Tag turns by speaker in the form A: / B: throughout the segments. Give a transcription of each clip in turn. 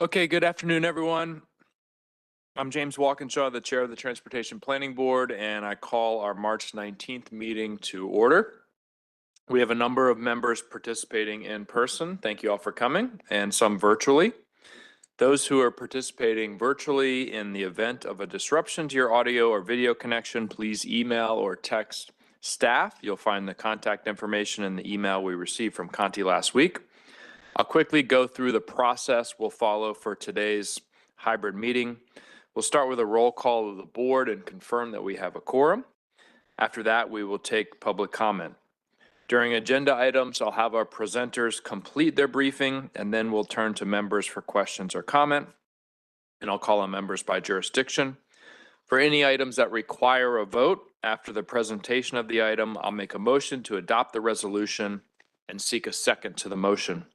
A: Okay, good afternoon, everyone. I'm James Walkinshaw, the Chair of the Transportation Planning Board, and I call our March 19th meeting to order. We have a number of members participating in person. Thank you all for coming, and some virtually. Those who are participating virtually, in the event of a disruption to your audio or video connection, please email or text staff. You'll find the contact information in the email we received from Conti last week. I'll quickly go through the process we'll follow for today's hybrid meeting. We'll start with a roll call of the board and confirm that we have a quorum. After that, we will take public comment. During agenda items, I'll have our presenters complete their briefing, and then we'll turn to members for questions or comment. And I'll call on members by jurisdiction. For any items that require a vote, after the presentation of the item, I'll make a motion to adopt the resolution and seek a second to the motion.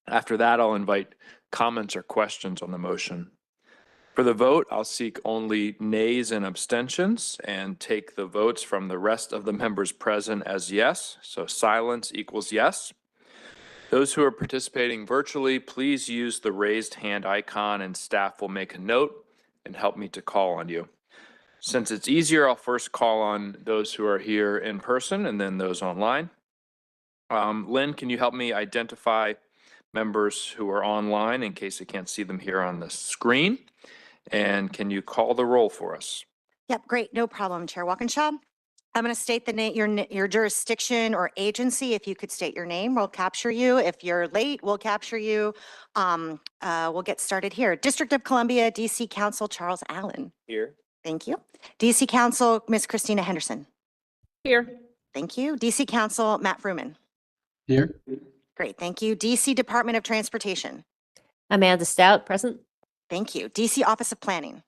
A: After that, I'll invite comments or questions on the motion. For the vote, I'll seek only nays and abstentions and take the votes from the rest of the members present as yes. So silence equals yes. Those who are participating virtually, please use the raised hand icon and staff will make a note and help me to call on you. Since it's easier, I'll first call on those who are here in person and then those online. Lynn, can you help me identify members who are online in case I can't see them here on the screen? And can you call the roll for us?
B: Yep, great, no problem, Chair Walkinshaw. I'm going to state the name, your jurisdiction or agency. If you could state your name, we'll capture you. If you're late, we'll capture you. We'll get started here. District of Columbia, DC Council, Charles Allen.
A: Here.
B: Thank you. DC Council, Miss Christina Henderson.
C: Here.
B: Thank you. DC Council, Matt Fruman.
D: Here.
B: Great, thank you. DC Department of Transportation.
C: Amanda Stout, present.
B: Thank you. DC Office of Planning.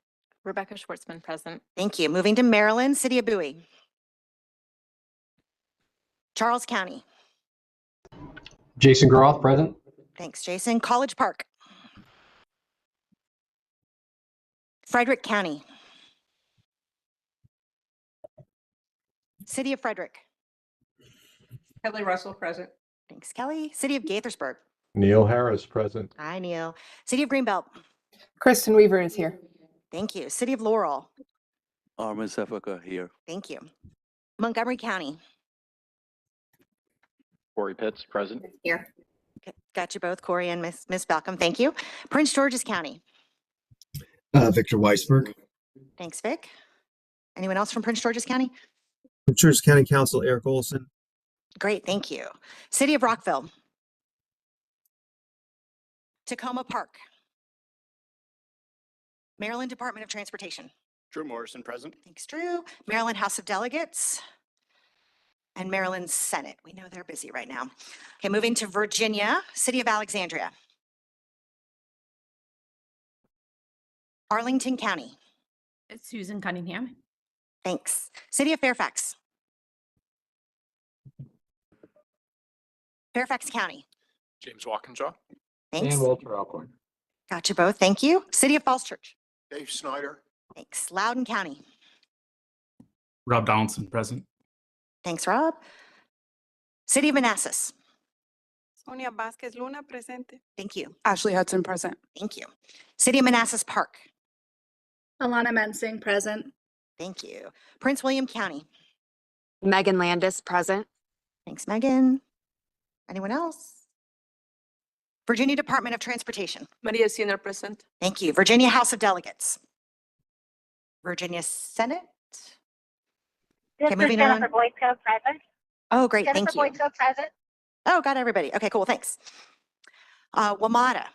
C: Rebecca Schwartzman, present.
B: Thank you. Moving to Maryland, City of Bowie. Charles County.
D: Jason Groth, present.
B: Thanks, Jason. College Park. Frederick County. City of Frederick.
E: Kelly Russell, present.
B: Thanks, Kelly. City of Gaithersburg.
D: Neil Harris, present.
B: Hi, Neil. City of Greenbelt.
E: Kristen Weaver is here.
B: Thank you. City of Laurel.
F: Armin Sefaka here.
B: Thank you. Montgomery County.
D: Corey Pitts, present.
E: Here.
B: Got you both, Corey and Miss Balcom. Thank you. Prince George's County.
G: Victor Weisberg.
B: Thanks, Vic. Anyone else from Prince George's County?
G: Prince George's County Council, Eric Olson.
B: Great, thank you. City of Rockville. Tacoma Park. Maryland Department of Transportation.
H: Drew Morrison, present.
B: Thanks, Drew. Maryland House of Delegates. And Maryland Senate. We know they're busy right now. Okay, moving to Virginia, City of Alexandria. Arlington County.
C: It's Susan Cunningham.
B: Thanks. City of Fairfax. Fairfax County.
A: James Walkinshaw.
B: Thanks.
D: And Walter Alcorn.
B: Got you both. Thank you. City of Falls Church.
H: Dave Snyder.
B: Thanks. Loudoun County.
I: Rob Donaldson, present.
B: Thanks, Rob. City of Manassas.
E: Sonia Vasquez Luna, presente.
B: Thank you.
E: Ashley Hudson, present.
B: Thank you. City of Manassas Park.
J: Alana Mensing, present.
B: Thank you. Prince William County.
J: Megan Landis, present.
B: Thanks, Megan. Anyone else? Virginia Department of Transportation.
E: Maria Senior, present.
B: Thank you. Virginia House of Delegates. Virginia Senate. Okay, moving on.
K: Jennifer Boyko, present.
B: Oh, great. Thank you.
K: Jennifer Boyko, present.
B: Oh, got everybody. Okay, cool. Thanks. WMATA.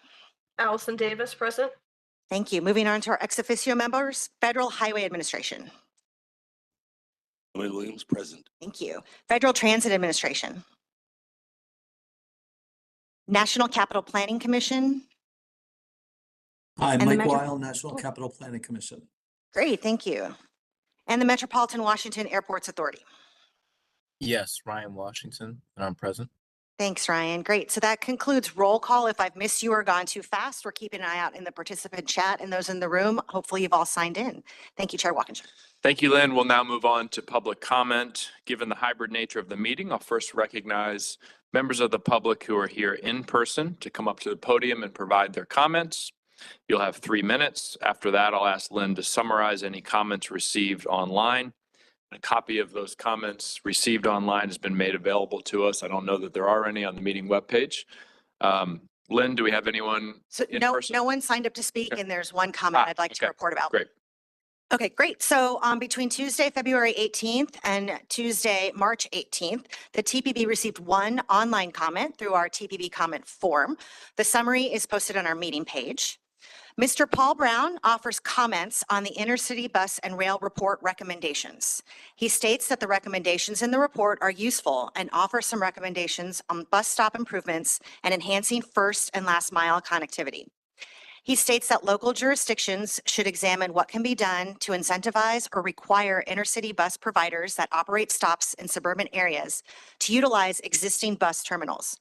E: Allison Davis, present.
B: Thank you. Moving on to our ex officio members, Federal Highway Administration.
F: Emily Williams, present.
B: Thank you. Federal Transit Administration. National Capital Planning Commission.
L: Hi,
B: And the
L: Mike
B: Metro-
L: Weil, National Capital Planning Commission.
B: Great, thank you. And the Metropolitan Washington Airports Authority.
I: Yes, Ryan Washington, and I'm present.
B: Thanks, Ryan. Great. So that concludes roll call. If I've missed you or gone too fast, we're keeping an eye out in the participant chat and those in the room. Hopefully you've all signed in. Thank you, Chair Walkinshaw.
A: Thank you, Lynn. We'll now move on to public comment. Given the hybrid nature of the meeting, I'll first recognize members of the public who are here in person to come up to the podium and provide their comments. You'll have 3 minutes. After that, I'll ask Lynn to summarize any comments received online. A copy of those comments received online has been made available to us. I don't know that there are any on the meeting webpage. Lynn, do we have anyone
B: So
A: in
B: no,
A: person?
B: no one signed up to speak,
A: Okay.
B: and there's one comment I'd like to
A: Okay.
B: report about.
A: Great.
B: Okay, great. So between Tuesday, February 18th and Tuesday, March 18th, the TPB received one online comment through our TPB comment form. The summary is posted on our meeting page. Mr. Paul Brown offers comments on the intercity bus and rail report recommendations. He states that the recommendations in the report are useful and offer some recommendations on bus stop improvements and enhancing first and last mile connectivity. He states that local jurisdictions should examine what can be done to incentivize or require intercity bus providers that operate stops in suburban areas to utilize existing bus terminals.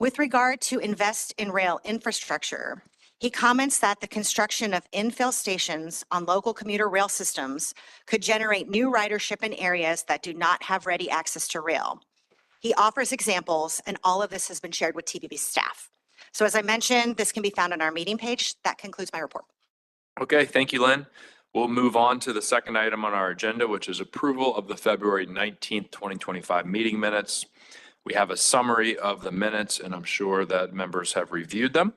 B: With regard to invest in rail infrastructure, he comments that the construction of infill stations on local commuter rail systems could generate new ridership in areas that do not have ready access to rail. He offers examples, and all of this has been shared with TPB staff. So as I mentioned, this can be found on our meeting page. That concludes my report.
A: Okay, thank you, Lynn. We'll move on to the second item on our agenda, which is approval of the February 19th, 2025 meeting minutes. We have a summary of the minutes, and I'm sure that members have reviewed them.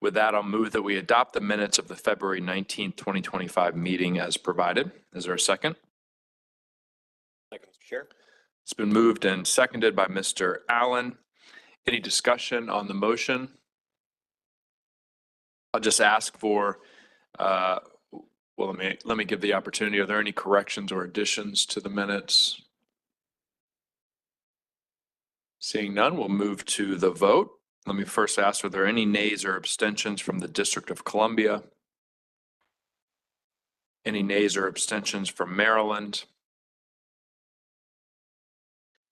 A: With that, I'll move that we adopt the minutes of the February 19th, 2025 meeting as provided. Is there a second?
D: Second, Mr. Chair.
A: It's been moved and seconded by Mr. Allen. Any discussion on the motion? I'll just ask for, well, let me give the opportunity. Are there any corrections or additions to the minutes? Seeing none, we'll move to the vote. Let me first ask, are there any nays or abstentions from the District of Columbia? Any nays or abstentions from Maryland?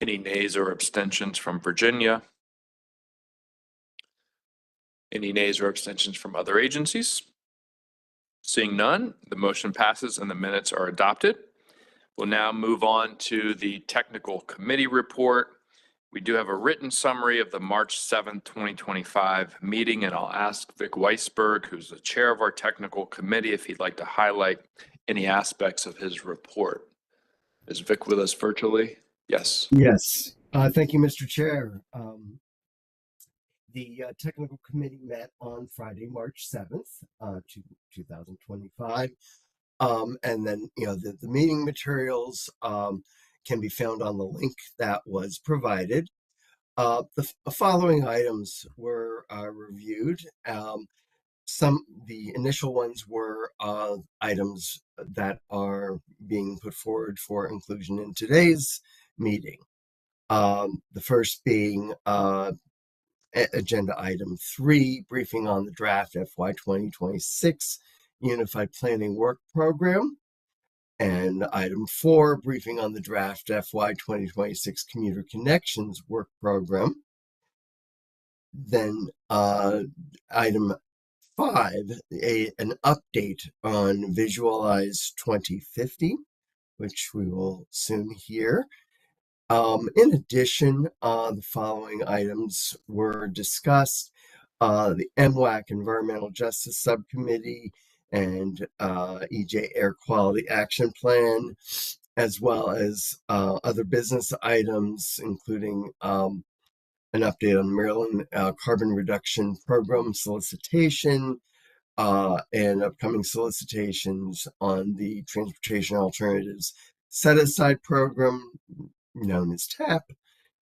A: Any nays or abstentions from Virginia? Any nays or abstentions from other agencies? Seeing none, the motion passes and the minutes are adopted. We'll now move on to the technical committee report. We do have a written summary of the March 7th, 2025 meeting, and I'll ask Vic Weisberg, who's the chair of our technical committee, if he'd like to highlight any aspects of his report. Is Vic with us virtually? Yes.
G: Yes. Thank you, Mr. Chair. The technical committee met on Friday, March 7th, 2025. And then, the meeting materials can be found on the link that was provided. The following items were reviewed. The initial ones were items that are being put forward for inclusion in today's meeting. The first being agenda item 3, briefing on the draft FY 2026 Unified Planning Work Program. And item 4, briefing on the draft FY 2026 Commuter Connections Work Program. Then item 5, an update on Visualize 2050, which we will soon hear. In addition, the following items were discussed. The MWAC Environmental Justice Subcommittee and EJ Air Quality Action Plan, as well as other business items, including an update on Maryland Carbon Reduction Program solicitation, and upcoming solicitations on the Transportation Alternatives Set-Aside Program, known as TAP,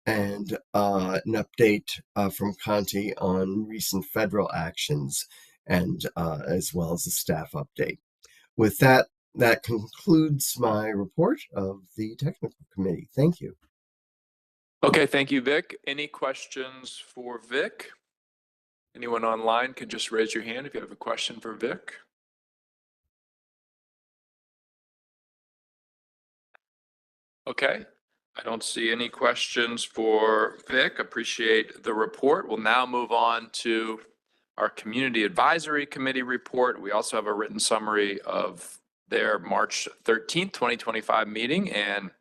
G: and an update from Conti on recent federal actions, and as well as a staff update. With that, that concludes my report of the technical committee. Thank you.
A: Okay, thank you, Vic. Any questions for Vic? Anyone online can just raise your hand if you have a question for Vic. Okay, I don't see any questions for Vic. Appreciate the report. We'll now move on to our Community Advisory Committee report. We also have a written summary of their March 13th, 2025 meeting, and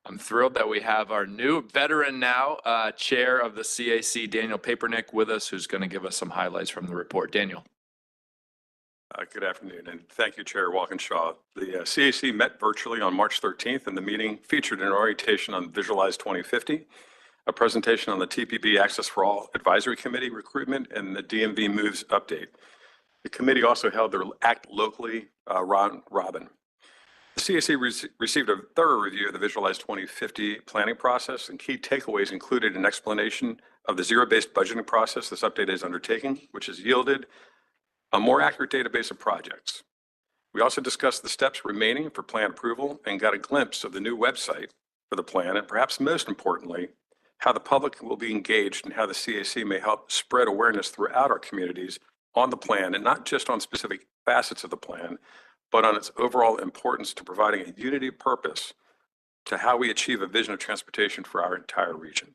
A: I'm thrilled that we have our new veteran now, chair of the CAC, Daniel Papernick, with us, who's going to give us some highlights from the report. Daniel.
K: Good afternoon, and thank you, Chair Walkinshaw. The CAC met virtually on March 13th, and the meeting featured an orientation on Visualize 2050, a presentation on the TPB Access for All Advisory Committee recruitment, and the DMV Moves update. The committee also held their Act Locally round robin. The CAC received a thorough review of the Visualize 2050 planning process, and key takeaways included an explanation of the zero-based budgeting process this update is undertaking, which has yielded a more accurate database of projects. We also discussed the steps remaining for plan approval and got a glimpse of the new website for the plan, and perhaps most importantly, how the public will be engaged and how the CAC may help spread awareness throughout our communities on the plan, and not just on specific facets of the plan, but on its overall importance to providing a unity of purpose to how we achieve a vision of transportation for our entire region.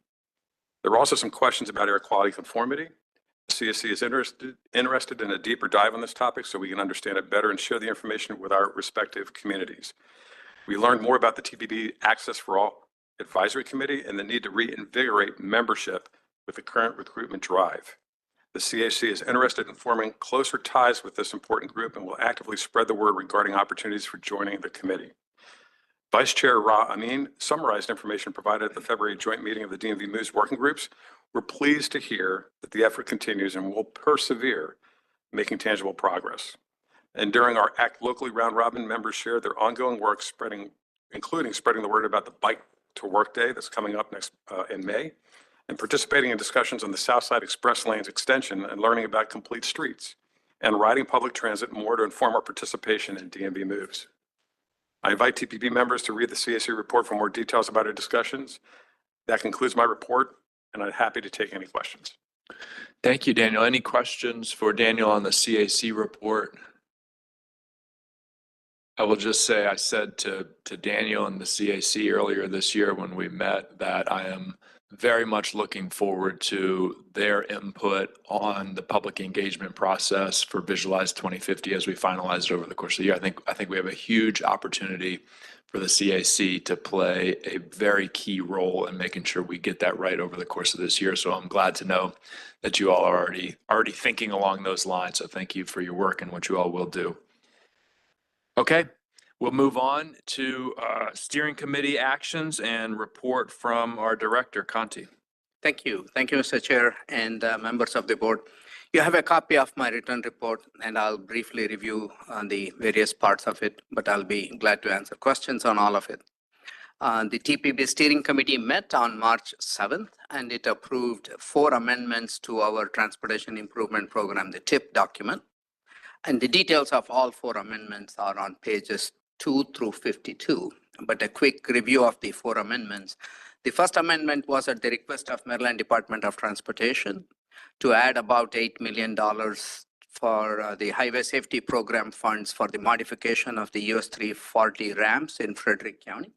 K: There were also some questions about air quality conformity. The CSC is interested in a deeper dive on this topic so we can understand it better and share the information with our respective communities. We learned more about the TPB Access for All Advisory Committee and the need to reinvigorate membership with the current recruitment drive. The CAC is interested in forming closer ties with this important group and will actively spread the word regarding opportunities for joining the committee. Vice Chair Ra Amin summarized information provided at the February joint meeting of the DMV Moves working groups. We're pleased to hear that the effort continues and will persevere, making tangible progress. And during our Act Locally round robin, members shared their ongoing work including spreading the word about the Bike to Work Day that's coming up next in May, and participating in discussions on the Southside Express Lanes extension and learning about complete streets, and riding public transit more to inform our participation in DMV Moves. I invite TPB members to read the CAC report for more details about our discussions. That concludes my report, and I'm happy to take any questions.
A: Thank you, Daniel. Any questions for Daniel on the CAC report? I will just say I said to Daniel and the CAC earlier this year when we met that I am very much looking forward to their input on the public engagement process for Visualize 2050 as we finalize it over the course of the year. I think we have a huge opportunity for the CAC to play a very key role in making sure we get that right over the course of this year. So I'm glad to know that you all are already thinking along those lines. So thank you for your work and what you all will do. Okay, we'll move on to steering committee actions and report from our director, Conti.
M: Thank you. Thank you, Mr. Chair and members of the board. You have a copy of my written report, and I'll briefly review the various parts of it, but I'll be glad to answer questions on all of it. The TPB Steering Committee met on March 7th, and it approved 4 amendments to our Transportation Improvement Program, the TIP document. And the details of all 4 amendments are on pages 2 through 52. But a quick review of the 4 amendments. The first amendment was at the request of Maryland Department of Transportation to add about $8 million for the Highway Safety Program funds for the modification of the US 340 ramps in Frederick County,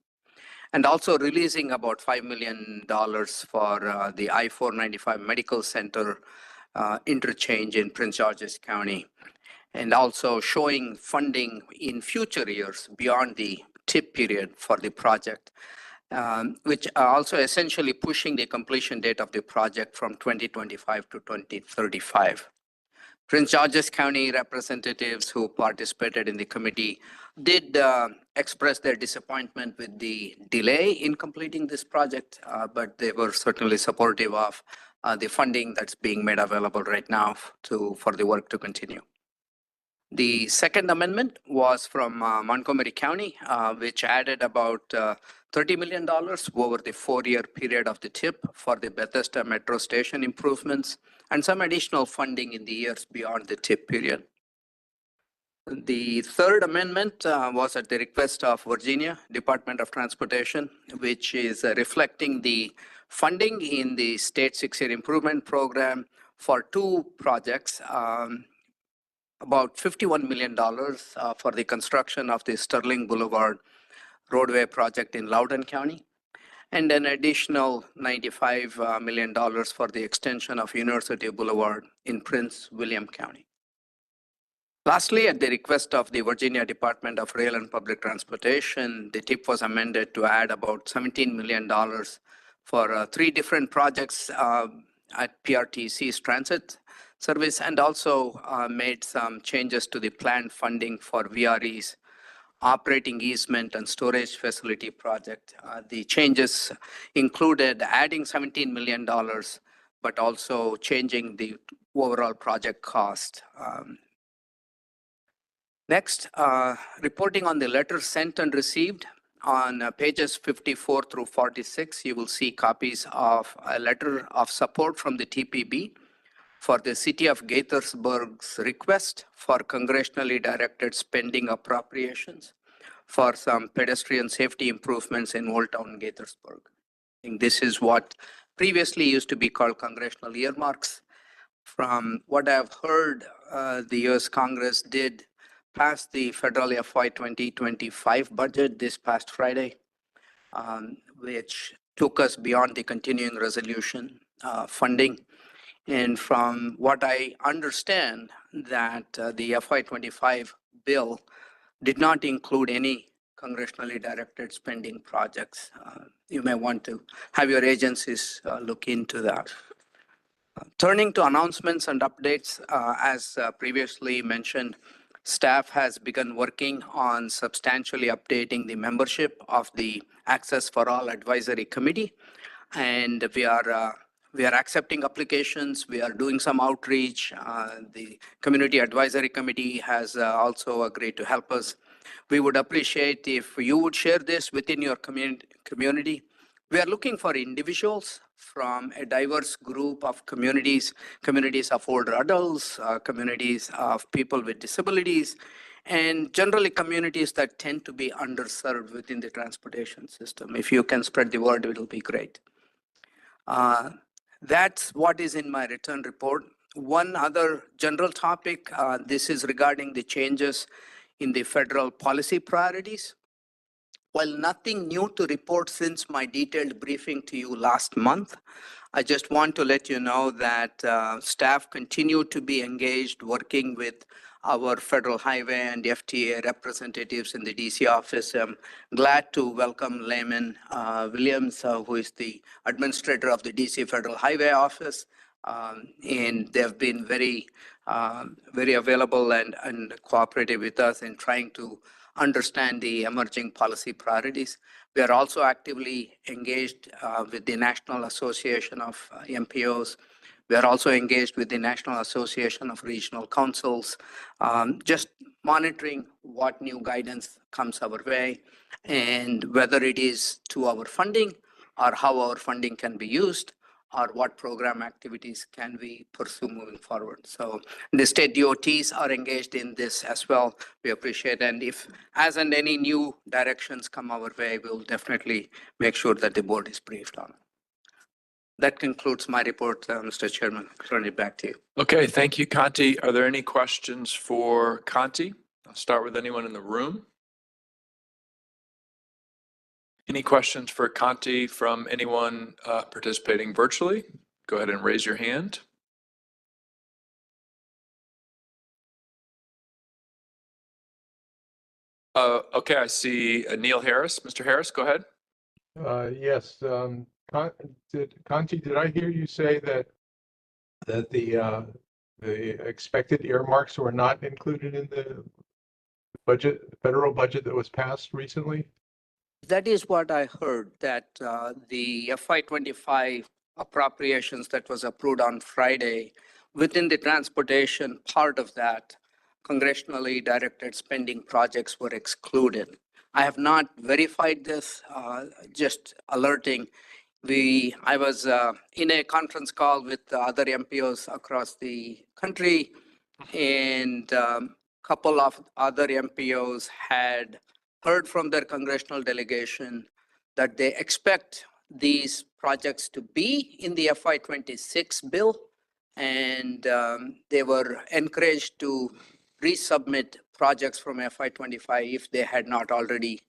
M: and also releasing about $5 million for the I-495 Medical Center interchange in Prince George's County, and also showing funding in future years beyond the TIP period for the project, which are also essentially pushing the completion date of the project from 2025 to 2035. Prince George's County representatives who participated in the committee did express their disappointment with the delay in completing this project, but they were certainly supportive of the funding that's being made available right now for the work to continue. The second amendment was from Montgomery County, which added about $30 million over the 4-year period of the TIP for the Bethesda Metro Station improvements and some additional funding in the years beyond the TIP period. The third amendment was at the request of Virginia Department of Transportation, which is reflecting the funding in the State 6-Year Improvement Program for 2 projects. About $51 million for the construction of the Sterling Boulevard roadway project in Loudoun County, and an additional $95 million for the extension of University Boulevard in Prince William County. Lastly, at the request of the Virginia Department of Rail and Public Transportation, the TIP was amended to add about $17 million for 3 different projects at PRTC's transit. service, and also made some changes to the planned funding for VREs, operating easement and storage facility project. The changes included adding $17 million, but also changing the overall project cost. Next, reporting on the letters sent and received. On pages 54 through 46, you will see copies of a letter of support from the TPB for the City of Gaithersburg's request for congressionally directed spending appropriations for some pedestrian safety improvements in Old Town Gaithersburg. I think this is what previously used to be called congressional earmarks. From what I've heard, the US Congress did pass the federal FY 2025 budget this past Friday, which took us beyond the continuing resolution funding. And from what I understand, that the FY 25 bill did not include any congressionally directed spending projects. You may want to have your agencies look into that. Turning to announcements and updates, as previously mentioned, staff has begun working on substantially updating the membership of the Access for All Advisory Committee. And we are accepting applications. We are doing some outreach. The Community Advisory Committee has also agreed to help us. We would appreciate if you would share this within your community. We are looking for individuals from a diverse group of communities of older adults, communities of people with disabilities, and generally communities that tend to be underserved within the transportation system. If you can spread the word, it will be great. That's what is in my return report. One other general topic, this is regarding the changes in the federal policy priorities. While nothing new to report since my detailed briefing to you last month, I just want to let you know that staff continue to be engaged working with our Federal Highway and FTA representatives in the DC office. I'm glad to welcome Layman Williams, who is the administrator of the DC Federal Highway office. And they've been very available and cooperative with us in trying to understand the emerging policy priorities. We are also actively engaged with the National Association of MPOs. We are also engaged with the National Association of Regional Councils, just monitoring what new guidance comes our way and whether it is to our funding or how our funding can be used, or what program activities can we pursue moving forward. So the state DOTs are engaged in this as well. We appreciate, and if as and any new directions come our way, we'll definitely make sure that the board is briefed on it. That concludes my report, Mr. Chairman. Turn it back to you.
A: Okay, thank you, Kanti. Are there any questions for Kanti? I'll start with anyone in the room. Any questions for Kanti from anyone participating virtually? Go ahead and raise your hand. Okay, I see Neil Harris. Mr. Harris, go ahead.
N: Yes, Kanti, did I hear you say that the expected earmarks were not included in the budget, federal budget that was passed recently?
M: That is what I heard, that the FY25 appropriations that was approved on Friday, within the transportation part of that, congressionally directed spending projects were excluded. I have not verified this, just alerting. I was in a conference call with other MPOs across the country, and a couple of other MPOs had heard from their congressional delegation that they expect these projects to be in the FY26 bill, and they were encouraged to resubmit projects from FY25 if they had not already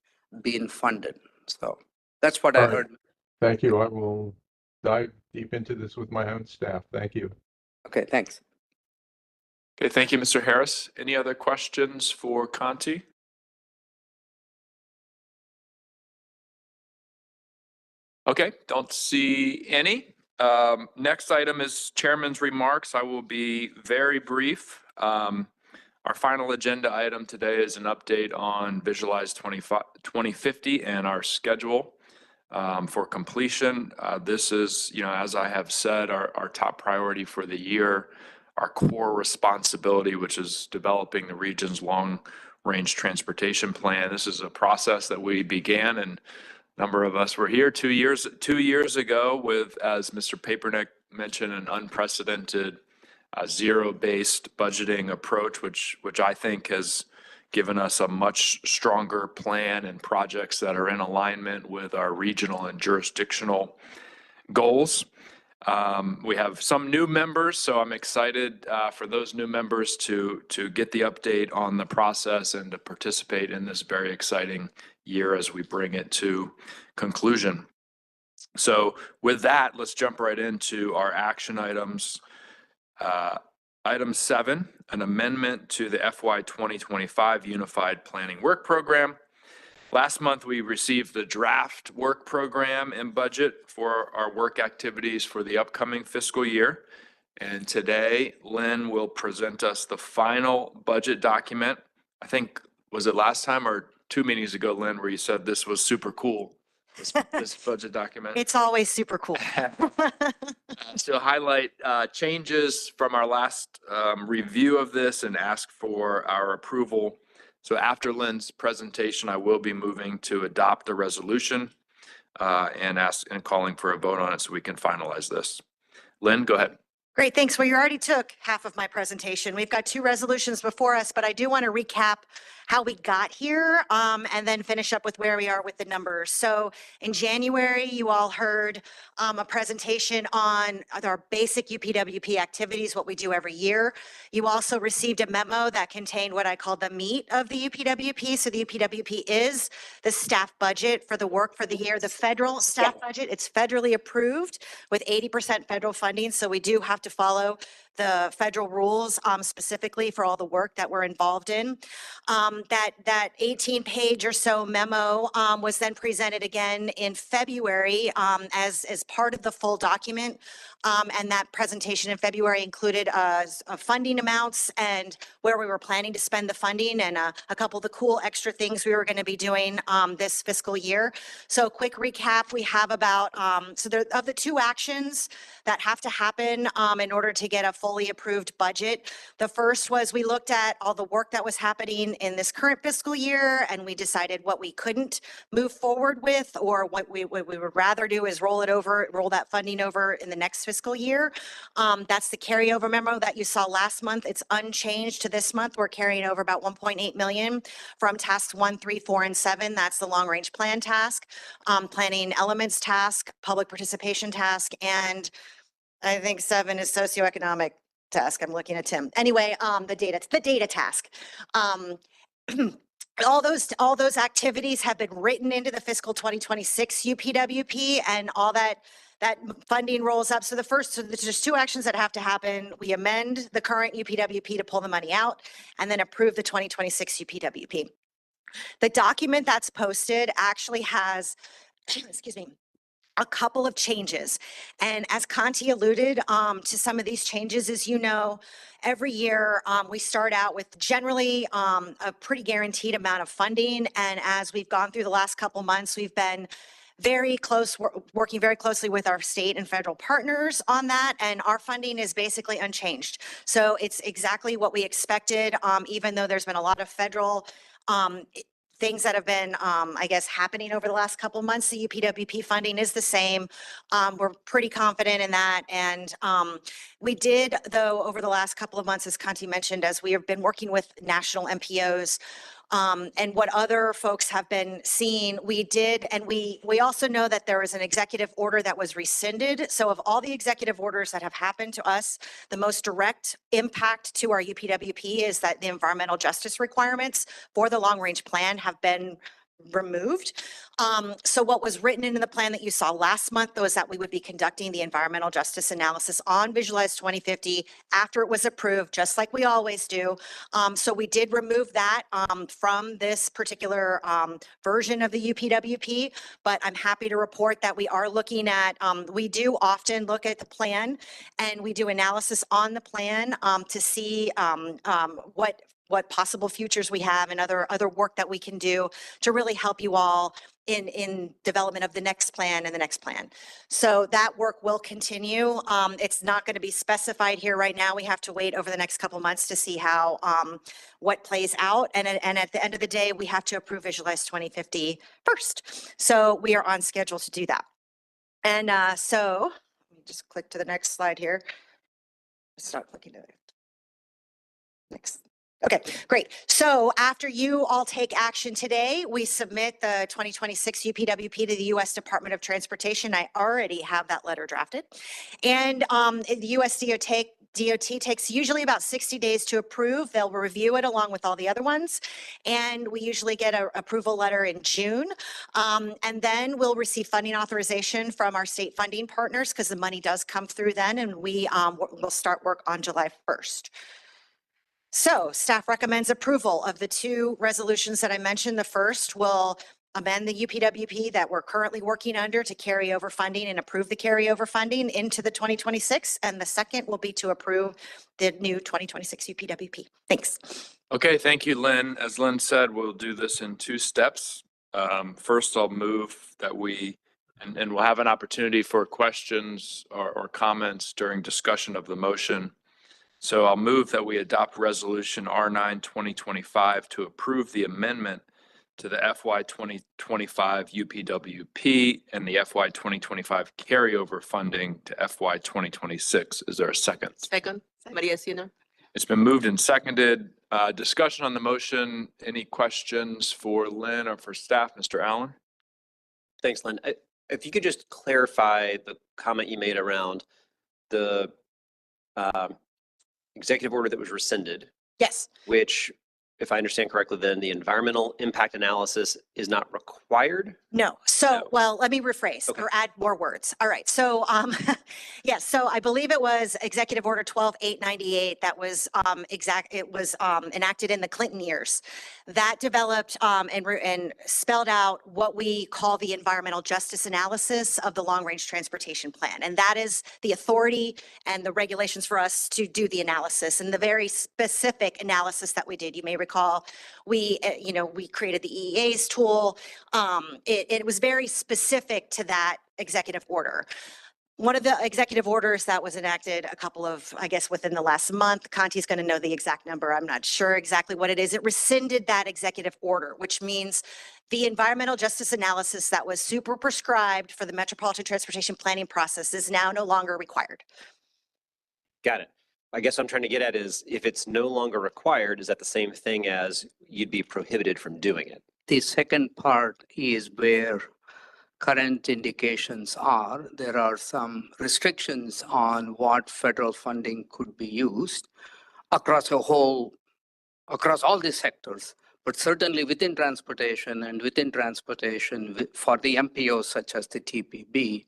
M: been funded. So that's what I heard.
N: Thank you. I will dive deep into this with my own staff. Thank you.
M: Okay, thanks.
A: Okay, thank you, Mr. Harris. Any other questions for Kanti? Okay, don't see any. Next item is chairman's remarks. I will be very brief. Our final agenda item today is an update on Visualize 2050 and our schedule for completion. This is, as I have said, our top priority for the year, our core responsibility, which is developing the region's long-range transportation plan. This is a process that we began, and a number of us were here 2 years ago with, as Mr. Papernick mentioned, an unprecedented zero-based budgeting approach, which I think has given us a much stronger plan and projects that are in alignment with our regional and jurisdictional goals. We have some new members, so I'm excited for those new members to get the update on the process and to participate in this very exciting year as we bring it to conclusion. So with that, let's jump right into our action items. Item 7, an amendment to the FY 2025 Unified Planning Work Program. Last month, we received the draft work program and budget for our work activities for the upcoming fiscal year. And today, Lynn will present us the final budget document. I think, was it last time or 2 meetings ago, Lynn, where you said this was super cool, this budget document?
B: It's always super cool.
A: So highlight changes from our last review of this and ask for our approval. So after Lynn's presentation, I will be moving to adopt the resolution and calling for a vote on it so we can finalize this. Lynn, go ahead.
B: Great, thanks. Well, you already took half of my presentation. We've got 2 resolutions before us, but I do want to recap how we got here and then finish up with where we are with the numbers. So in January, you all heard a presentation on our basic UPWP activities, what we do every year. You also received a memo that contained what I call the meat of the UPWP. So the UPWP is the staff budget for the work for the year, the federal staff budget. It's federally approved with 80% federal funding. So we do have to follow the federal rules specifically for all the work that we're involved in. That 18-page or so memo was then presented again in February as part of the full document. And that presentation in February included funding amounts and where we were planning to spend the funding and a couple of the cool extra things we were going to be doing this fiscal year. So quick recap, we have about, of the 2 actions that have to happen in order to get a fully approved budget. The first was we looked at all the work that was happening in this current fiscal year, and we decided what we couldn't move forward with, or what we would rather do is roll that funding over in the next fiscal year. That's the carryover memo that you saw last month. It's unchanged to this month. We're carrying over about 1.8 million from tasks 1, 3, 4, and 7. That's the long range plan task, planning elements task, public participation task, and I think 7 is socioeconomic task. I'm looking at Tim. Anyway, the data task. All those activities have been written into the fiscal 2026 UPWP, and all that funding rolls up. So there's just 2 actions that have to happen. We amend the current UPWP to pull the money out, and then approve the 2026 UPWP. The document that's posted actually has, excuse me, a couple of changes. And as Conti alluded to some of these changes, as you know, every year we start out with generally a pretty guaranteed amount of funding. And as we've gone through the last couple months, we've been working very closely with our state and federal partners on that. And our funding is basically unchanged. So it's exactly what we expected, even though there's been a lot of federal things that have been, I guess, happening over the last couple of months. The UPWP funding is the same. We're pretty confident in that. And we did, though, over the last couple of months, as Conti mentioned, as we have been working with national MPOs, and what other folks have been seeing, we did, and we also know that there was an executive order that was rescinded. So of all the executive orders that have happened to us, the most direct impact to our UPWP is that the environmental justice requirements for the long range plan have been removed. So what was written into the plan that you saw last month was that we would be conducting the environmental justice analysis on Visualize 2050 after it was approved, just like we always do. So we did remove that from this particular version of the UPWP, but I'm happy to report that we are looking at, we do often look at the plan and we do analysis on the plan to see what possible futures we have and other work that we can do to really help you all in development of the next plan and the next plan. So that work will continue. It's not going to be specified here right now. We have to wait over the next couple months to see how what plays out. And at the end of the day, we have to approve Visualize 2050 first. So we are on schedule to do that. And so let me just click to the next slide here. Stop clicking to it. Next. Okay, great. So after you all take action today, we submit the 2026 UPWP to the U.S. Department of Transportation. I already have that letter drafted. And the U.S. DOT takes usually about 60 days to approve. They'll review it along with all the other ones. And we usually get an approval letter in June. And then we'll receive funding authorization from our state funding partners because the money does come through then. And we will start work on July 1st. So staff recommends approval of the two resolutions that I mentioned. The first will amend the UPWP that we're currently working under to carry over funding and approve the carryover funding into the 2026. And the second will be to approve the new 2026 UPWP. Thanks.
A: Okay, thank you, Lynn. As Lynn said, we'll do this in two steps. First, I'll move that and we'll have an opportunity for questions or comments during discussion of the motion. So I'll move that we adopt resolution R9 2025 to approve the amendment to the FY 2025 UPWP and the FY 2025 carryover funding to FY 2026. Is there a second?
E: Second, Maria Sina.
A: It's been moved and seconded. Discussion on the motion. Any questions for Lynn or for staff? Mr. Allen?
D: Thanks, Lynn. If you could just clarify the comment you made around the executive order that was rescinded.
B: Yes.
D: Which, if I understand correctly, then the environmental impact analysis is not required?
B: No. So,
D: No.
B: well, let me rephrase or add more words. All right. So, yes. So I believe it was Executive Order 12898 that was enacted in the Clinton years that developed and spelled out what we call the environmental justice analysis of the long range transportation plan. And that is the authority and the regulations for us to do the analysis and the very specific analysis that we did. You may recall we created the EEA's tool. It was very specific to that executive order. One of the executive orders that was enacted within the last month, Conti's going to know the exact number. I'm not sure exactly what it is. It rescinded that executive order, which means the environmental justice analysis that was super prescribed for the metropolitan transportation planning process is now no longer required.
D: Got it. I guess what I'm trying to get at is if it's no longer required, is that the same thing as you'd be prohibited from doing it?
M: The second part is where current indications are. There are some restrictions on what federal funding could be used across all these sectors, but certainly within transportation for the MPOs such as the TPB,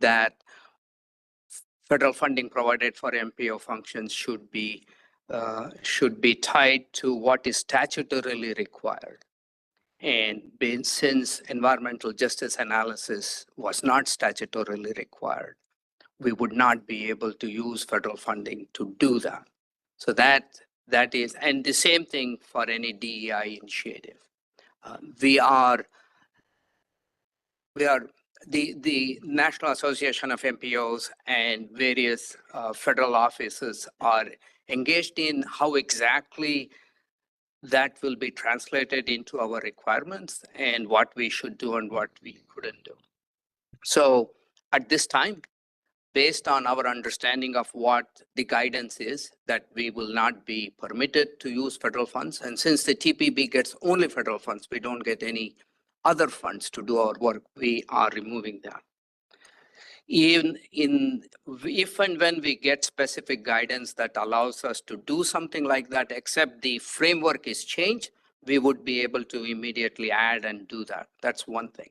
M: that federal funding provided for MPO functions should be tied to what is statutorily required. And since environmental justice analysis was not statutorily required, we would not be able to use federal funding to do that. So that is, and the same thing for any DEI initiative. The National Association of MPOs and various federal offices are engaged in how exactly that will be translated into our requirements and what we should do and what we couldn't do. So at this time, based on our understanding of what the guidance is, that we will not be permitted to use federal funds. And since the TPB gets only federal funds, we don't get any other funds to do our work. We are removing that. If and when we get specific guidance that allows us to do something like that, except the framework is changed, we would be able to immediately add and do that. That's one thing.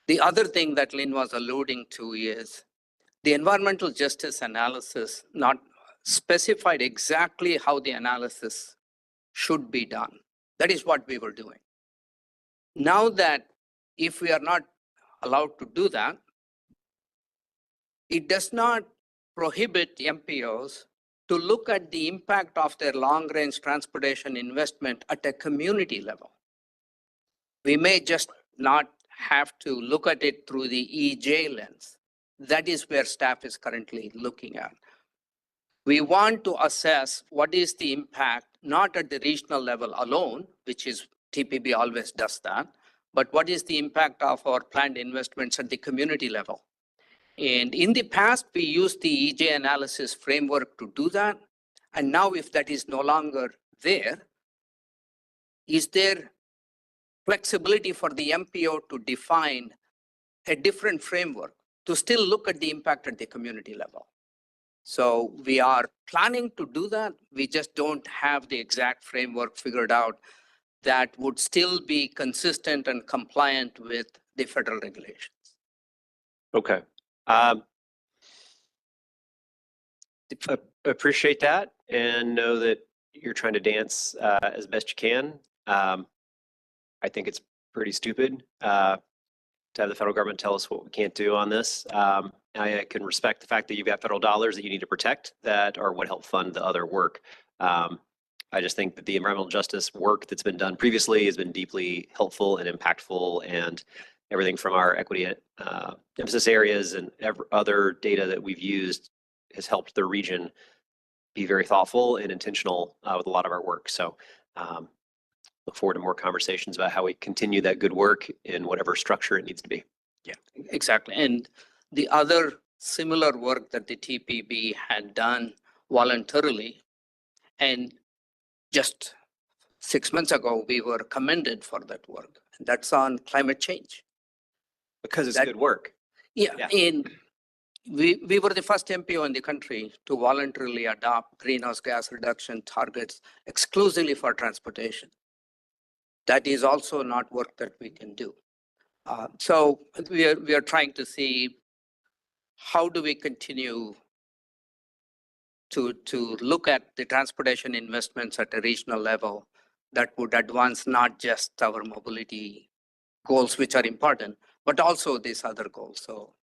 M: The other thing that Lynn was alluding to is the environmental justice analysis not specified exactly how the analysis should be done. That is what we were doing. Now that if we are not allowed to do that, it does not prohibit MPOs to look at the impact of their long-range transportation investment at a community level. We may just not have to look at it through the EJ lens. That is where staff is currently looking at. We want to assess what is the impact, not at the regional level alone, which is TPB always does that, but what is the impact of our planned investments at the community level? And in the past, we used the EJ analysis framework to do that. And now if that is no longer there, is there flexibility for the MPO to define a different framework to still look at the impact at the community level? So we are planning to do that. We just don't have the exact framework figured out that would still be consistent and compliant with the federal regulations.
D: Okay. Appreciate that and know that you're trying to dance as best you can. I think it's pretty stupid to have the federal government tell us what we can't do on this. I can respect the fact that you've got federal dollars that you need to protect that are what help fund the other work. I just think that the environmental justice work that's been done previously has been deeply helpful and impactful, and everything from our equity emphasis areas and other data that we've used has helped the region be very thoughtful and intentional with a lot of our work. So look forward to more conversations about how we continue that good work in whatever structure it needs to be.
M: Yeah, exactly. And the other similar work that the TPB had done voluntarily, and just 6 months ago, we were commended for that work. And that's on climate change.
D: Because it's good work.
M: Yeah, and we were the first MPO in the country to voluntarily adopt greenhouse gas reduction targets exclusively for transportation. That is also not work that we can do. So we are trying to see how do we continue to look at the transportation investments at a regional level that would advance not just our mobility goals, which are important, but also these other goals. So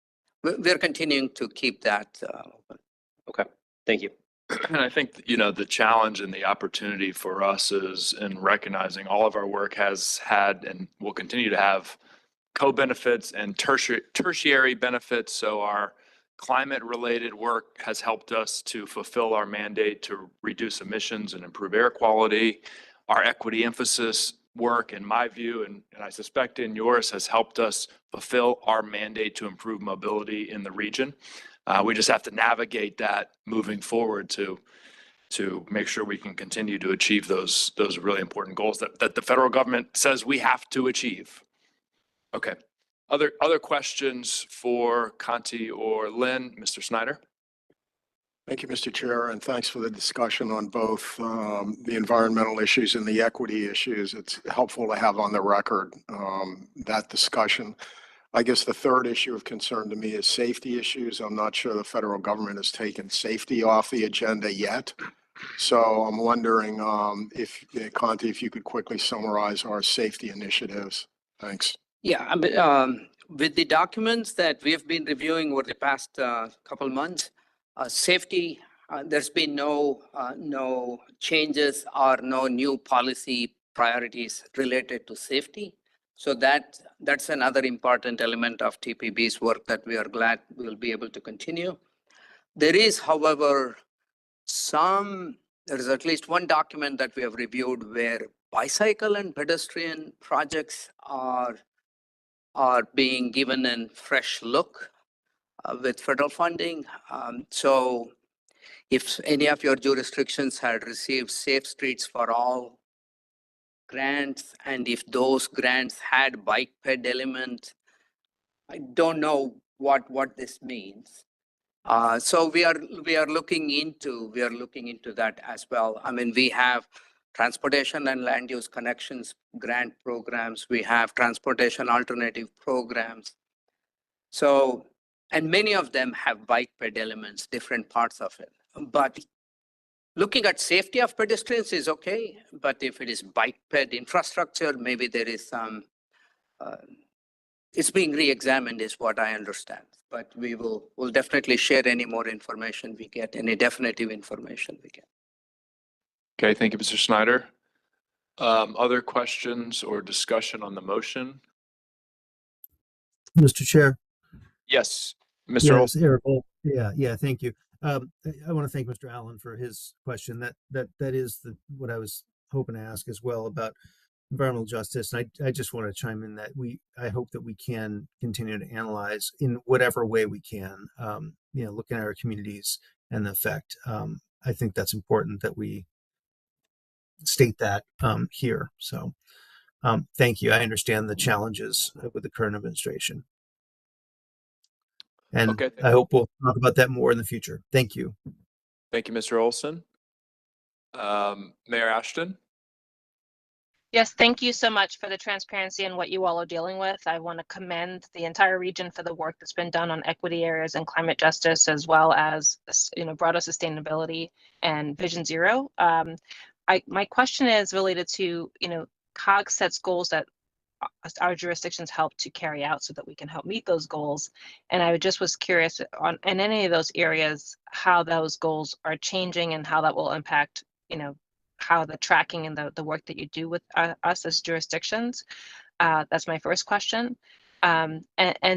M: we're continuing to keep that open.
D: Okay, thank you.
A: And I think, you know, the challenge and the opportunity for us is in recognizing all of our work has had and will continue to have co-benefits and tertiary benefits. So our climate-related work has helped us to fulfill our mandate to reduce emissions and improve air quality. Our equity emphasis work, in my view, and I suspect in yours, has helped us fulfill our mandate to improve mobility in the region. We just have to navigate that moving forward to make sure we can continue to achieve those really important goals that the federal government says we have to achieve. Okay. Other questions for Conti or Lynn? Mr. Snyder?
H: Thank you, Mr. Chair, and thanks for the discussion on both the environmental issues and the equity issues. It's helpful to have on the record that discussion. I guess the third issue of concern to me is safety issues. I'm not sure the federal government has taken safety off the agenda yet. So I'm wondering if, Conti, if you could quickly summarize our safety initiatives. Thanks.
M: Yeah, with the documents that we have been reviewing over the past couple months, safety, there's been no changes or no new policy priorities related to safety. So that's another important element of TPB's work that we are glad we'll be able to continue. There is, however, there is at least one document that we have reviewed where bicycle and pedestrian projects are being given a fresh look with federal funding. So if any of your jurisdictions had received Safe Streets for All grants, and if those grants had bike ped element, I don't know what this means. So we are looking into that as well. I mean, we have transportation and land use connections grant programs. We have transportation alternative programs. So, and many of them have bike ped elements, different parts of it. But looking at safety of pedestrians is okay, but if it is bike ped infrastructure, maybe there is some, it's being re-examined is what I understand. But we'll definitely share any more information we get, any definitive information we get.
A: Okay, thank you, Mr. Snyder. Other questions or discussion on the motion?
O: Mr. Chair.
A: Yes, Mr.
O: Yeah,
A: Olson.
O: it's Eric. Yeah, thank you. I want to thank Mr. Allen for his question. That is what I was hoping to ask as well about environmental justice. And I just want to chime in that I hope that we can continue to analyze in whatever way we can, looking at our communities and the effect. I think that's important that we state that here. So thank you. I understand the challenges with the current administration. And
A: Okay.
O: I hope we'll talk about that more in the future. Thank you.
A: Thank you, Mr. Olson. Mayor Ashton?
C: Yes, thank you so much for the transparency and what you all are dealing with. I want to commend the entire region for the work that's been done on equity areas and climate justice, as well as broader sustainability and Vision Zero. My question is related to COG sets goals that our jurisdictions help to carry out so that we can help meet those goals. And I just was curious in any of those areas how those goals are changing and how that will impact how the tracking and the work that you do with us as jurisdictions. That's my first question. And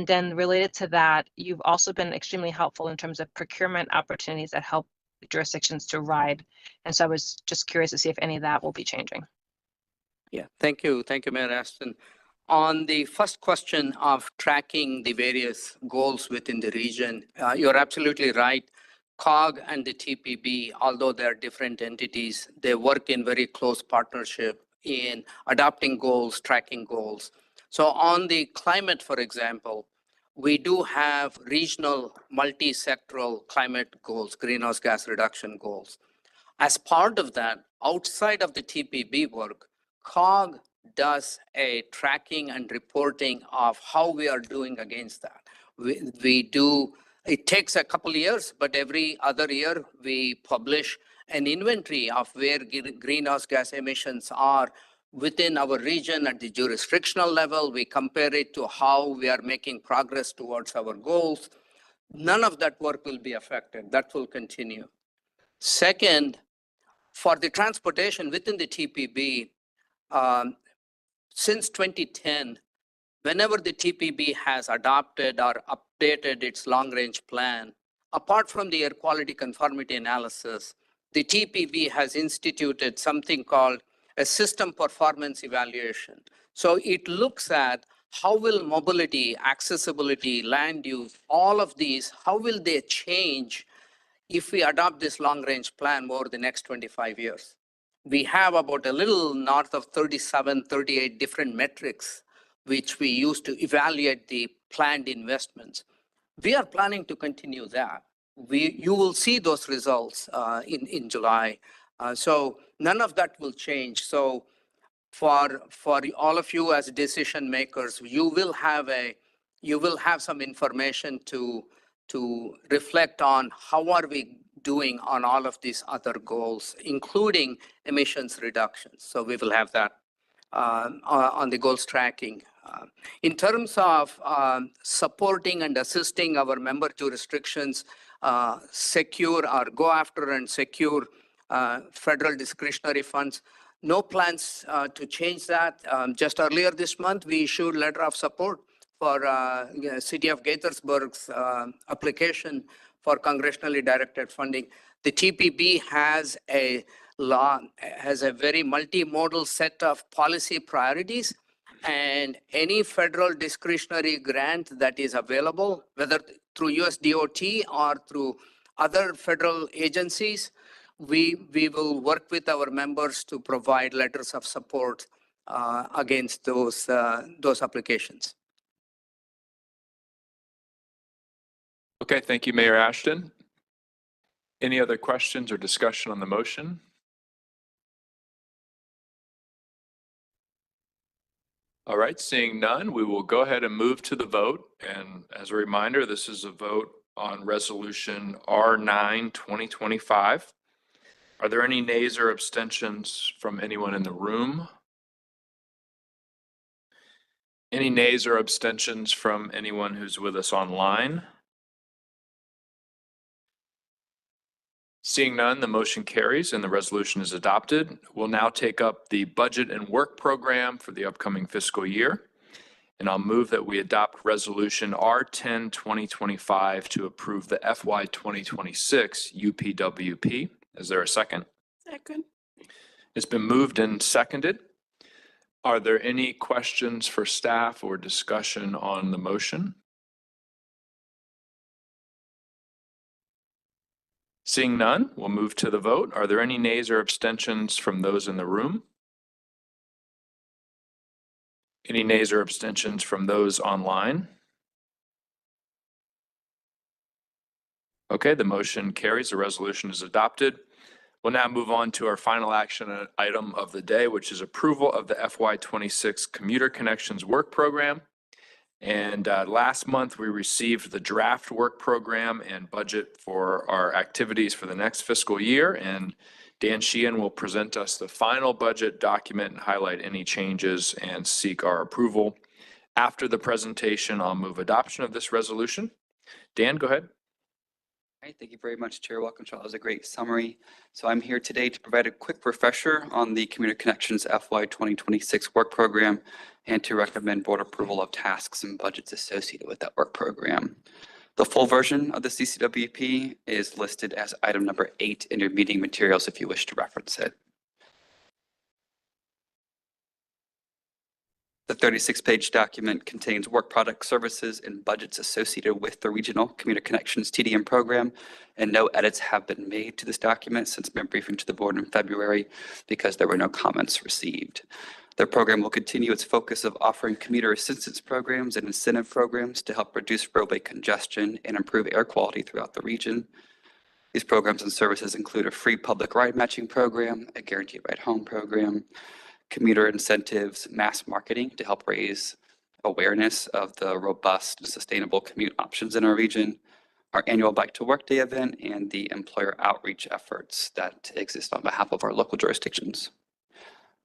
C: then related to that, you've also been extremely helpful in terms of procurement opportunities that help jurisdictions to ride. And so I was just curious to see if any of that will be changing.
M: Yeah, thank you, Mayor Ashton. On the first question of tracking the various goals within the region, you're absolutely right. COG and the TPB, although they're different entities, they work in very close partnership in adopting goals, tracking goals. So on the climate, for example, we do have regional multi-sectoral climate goals, greenhouse gas reduction goals. As part of that, outside of the TPB work, COG does a tracking and reporting of how we are doing against that. We do. It takes a couple of years, but every other year we publish an inventory of where greenhouse gas emissions are within our region at the jurisdictional level. We compare it to how we are making progress towards our goals. None of that work will be affected. That will continue. Second, for the transportation within the TPB, since 2010, whenever the TPB has adopted or updated its long-range plan, apart from the air quality conformity analysis, the TPB has instituted something called a system performance evaluation. So it looks at how will mobility, accessibility, land use, all of these, how will they change if we adopt this long-range plan over the next 25 years? We have about a little north of 37, 38 different metrics which we use to evaluate the planned investments. We are planning to continue that. You will see those results in July. So none of that will change. So for all of you as decision makers, you will have some information to reflect on how are we doing on all of these other goals, including emissions reductions. So we will have that on the goals tracking. In terms of supporting and assisting our member jurisdictions secure or go after and secure federal discretionary funds, no plans to change that. Just earlier this month, we issued a letter of support for City of Gaithersburg's application for congressionally directed funding. The TPB has a very multimodal set of policy priorities, and any federal discretionary grant that is available, whether through US DOT or through other federal agencies, we will work with our members to provide letters of support against those applications.
A: Okay, thank you, Mayor Ashton. Any other questions or discussion on the motion? All right, seeing none, we will go ahead and move to the vote. And as a reminder, this is a vote on Resolution R9, 2025. Are there any nays or abstentions from anyone in the room? Any nays or abstentions from anyone who's with us online? Seeing none, the motion carries and the resolution is adopted. We'll now take up the budget and work program for the upcoming fiscal year. And I'll move that we adopt Resolution R10, 2025 to approve the FY 2026 UPWP. Is there a second?
E: Second.
A: It's been moved and seconded. Are there any questions for staff or discussion on the motion? Seeing none, we'll move to the vote. Are there any nays or abstentions from those in the room? Any nays or abstentions from those online? Okay, the motion carries. The resolution is adopted. We'll now move on to our final action item of the day, which is approval of the FY 26 Commuter Connections Work Program. And last month, we received the draft work program and budget for our activities for the next fiscal year. And Dan Sheehan will present us the final budget document and highlight any changes and seek our approval. After the presentation, I'll move adoption of this resolution. Dan, go ahead.
P: All right, thank you very much, Chair Walkinshaw. That was a great summary. So I'm here today to provide a quick refresher on the Commuter Connections FY 2026 work program and to recommend board approval of tasks and budgets associated with that work program. The full version of the CCWP is listed as item number 8 in your meeting materials if you wish to reference it. The 36-page document contains work product services and budgets associated with the Regional Commuter Connections TDM program, and no edits have been made to this document since my briefing to the board in February because there were no comments received. The program will continue its focus of offering commuter assistance programs and incentive programs to help reduce roadway congestion and improve air quality throughout the region. These programs and services include a free public ride matching program, a guaranteed ride home program, commuter incentives, mass marketing to help raise awareness of the robust and sustainable commute options in our region, our annual Bike to Work Day event, and the employer outreach efforts that exist on behalf of our local jurisdictions.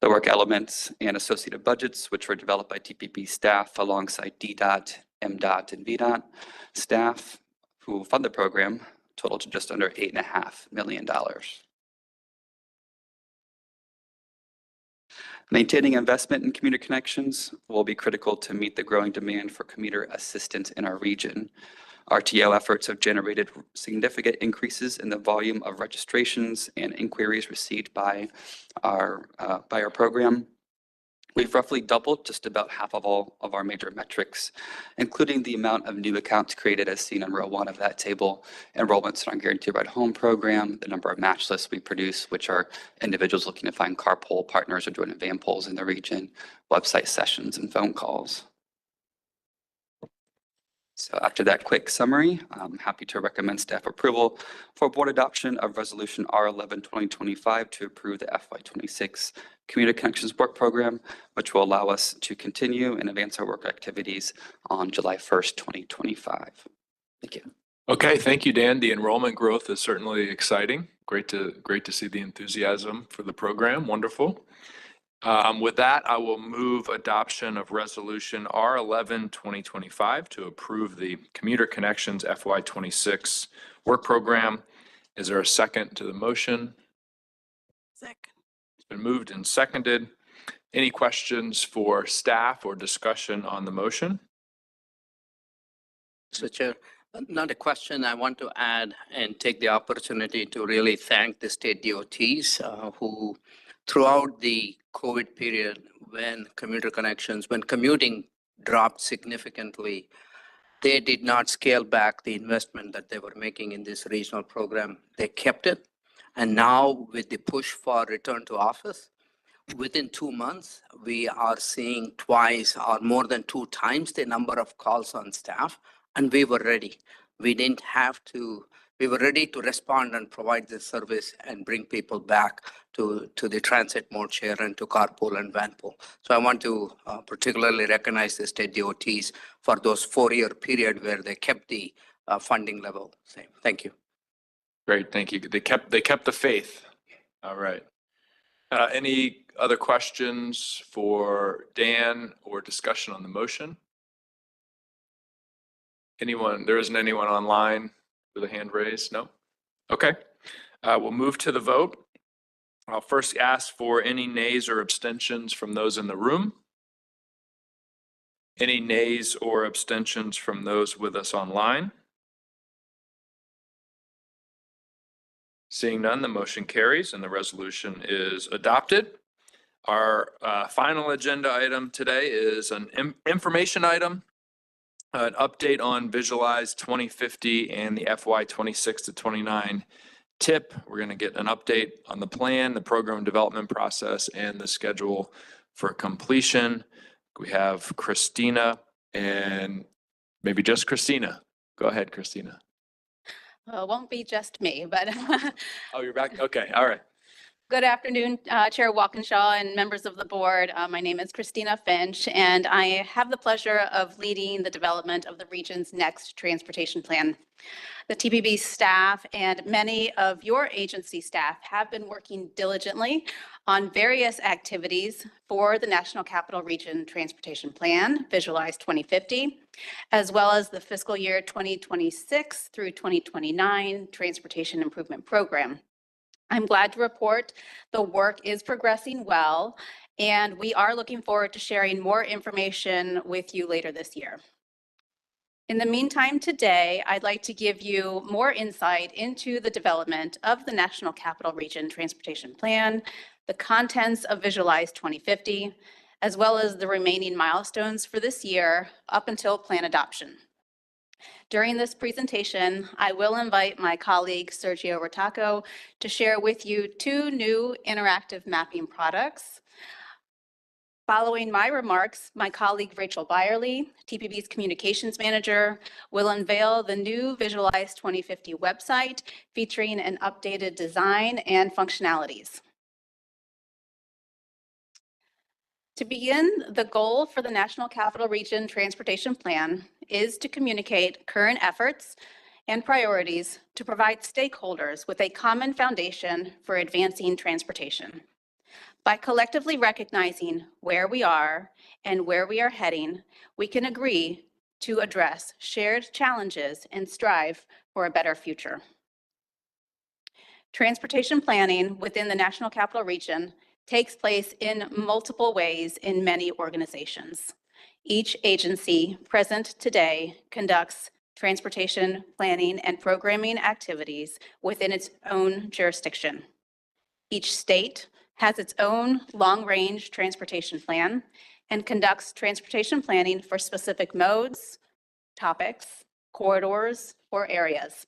P: The work elements and associated budgets, which were developed by TPB staff alongside DDOT, MDOT, and VDOT staff who fund the program, total to just under $8.5 million. Maintaining investment in commuter connections will be critical to meet the growing demand for commuter assistance in our region. RTO efforts have generated significant increases in the volume of registrations and inquiries received by our program. We've roughly doubled just about half of all of our major metrics, including the amount of new accounts created as seen in row 1 of that table, enrollments in our Guaranteed Ride Home program, the number of match lists we produce, which are individuals looking to find carpool partners or joint van pools in the region, website sessions, and phone calls. So after that quick summary, I'm happy to recommend staff approval for board adoption of Resolution R11 2025 to approve the FY 26 Commuter Connections Work Program, which will allow us to continue and advance our work activities on July 1st, 2025. Thank you.
A: Okay, thank you, Dan. The enrollment growth is certainly exciting. Great to see the enthusiasm for the program. Wonderful. With that, I will move adoption of Resolution R11 2025 to approve the Commuter Connections FY 26 work program. Is there a second to the motion?
E: Second.
A: It's been moved and seconded. Any questions for staff or discussion on the motion?
M: Mr. Chair, not a question. I want to add and take the opportunity to really thank the state DOTs who throughout the COVID period, when commuting dropped significantly, they did not scale back the investment that they were making in this regional program. They kept it. And now with the push for return to office, within 2 months, we are seeing twice or more than 2 times the number of calls on staff, and we were ready. We didn't have to we were ready to respond and provide this service and bring people back to the transit mode share and to carpool and vanpool. So I want to particularly recognize the state DOTs for those 4-year period where they kept the funding level same. Thank you.
A: Great, thank you. They kept the faith. All right. Any other questions for Dan or discussion on the motion? Anyone? There isn't anyone online with a hand raised? No? Okay. We'll move to the vote. I'll first ask for any nays or abstentions from those in the room. Any nays or abstentions from those with us online? Seeing none, the motion carries and the resolution is adopted. Our final agenda item today is an information item, an update on Visualize 2050 and the FY 26 to 29 TIP. We're going to get an update on the plan, the program development process, and the schedule for completion. We have Christina and maybe just Christina. Go ahead, Christina.
Q: Well, it won't be just me, but
A: Oh, you're back? Okay, all right.
Q: good afternoon, Chair Walkinshaw and members of the board. My name is Christina Finch, and I have the pleasure of leading the development of the region's next transportation plan. The TPB staff and many of your agency staff have been working diligently on various activities for the National Capital Region Transportation Plan, Visualize 2050, as well as the fiscal year 2026 through 2029 Transportation Improvement Program. I'm glad to report the work is progressing well, and we are looking forward to sharing more information with you later this year. In the meantime, today, I'd like to give you more insight into the development of the National Capital Region Transportation Plan, the contents of Visualize 2050, as well as the remaining milestones for this year up until plan adoption. During this presentation, I will invite my colleague Sergio Rotaco to share with you 2 new interactive mapping products. Following my remarks, my colleague Rachel Byerly, TPB's Communications Manager, will unveil the new Visualize 2050 website featuring an updated design and functionalities. To begin, the goal for the National Capital Region Transportation Plan is to communicate current efforts and priorities to provide stakeholders with a common foundation for advancing transportation. By collectively recognizing where we are and where we are heading, we can agree to address shared challenges and strive for a better future. Transportation planning within the National Capital Region takes place in multiple ways in many organizations. Each agency present today conducts transportation planning and programming activities within its own jurisdiction. Each state has its own long-range transportation plan and conducts transportation planning for specific modes, topics, corridors, or areas.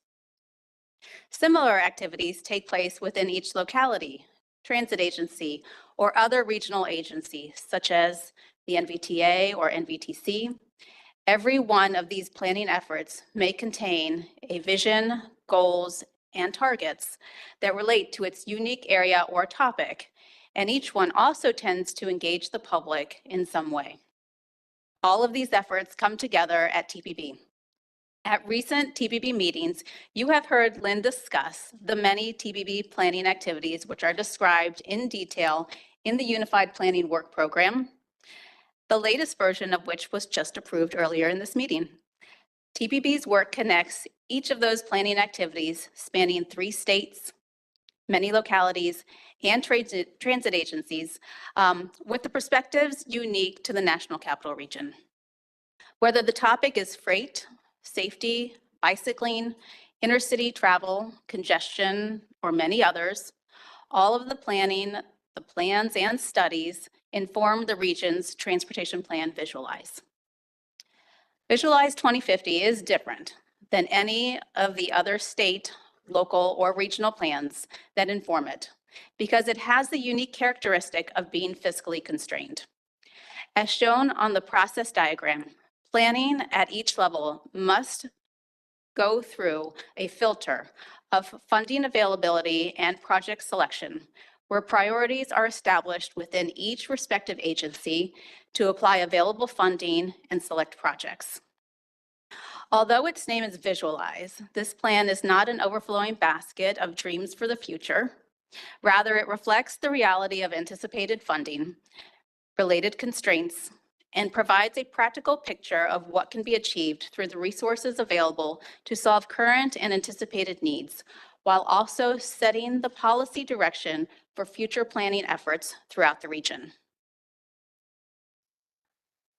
Q: Similar activities take place within each locality, transit agency, or other regional agencies, such as the NVTA or NVTC. Every one of these planning efforts may contain a vision, goals, and targets that relate to its unique area or topic, and each one also tends to engage the public in some way. All of these efforts come together at TPB. At recent TPB meetings, you have heard Lynn discuss the many TPB planning activities which are described in detail in the Unified Planning Work Program, the latest version of which was just approved earlier in this meeting. TPB's work connects each of those planning activities spanning 3 states, many localities, and transit agencies with the perspectives unique to the National Capital Region. Whether the topic is freight, safety, bicycling, intercity travel, congestion, or many others, all of the planning, the plans and studies inform the region's transportation plan Visualize. Visualize 2050 is different than any of the other state, local, or regional plans that inform it because it has the unique characteristic of being fiscally constrained. As shown on the process diagram, planning at each level must go through a filter of funding availability and project selection, where priorities are established within each respective agency to apply available funding and select projects. Although its name is Visualize, this plan is not an overflowing basket of dreams for the future. Rather, it reflects the reality of anticipated funding, related constraints, and provides a practical picture of what can be achieved through the resources available to solve current and anticipated needs, while also setting the policy direction for future planning efforts throughout the region.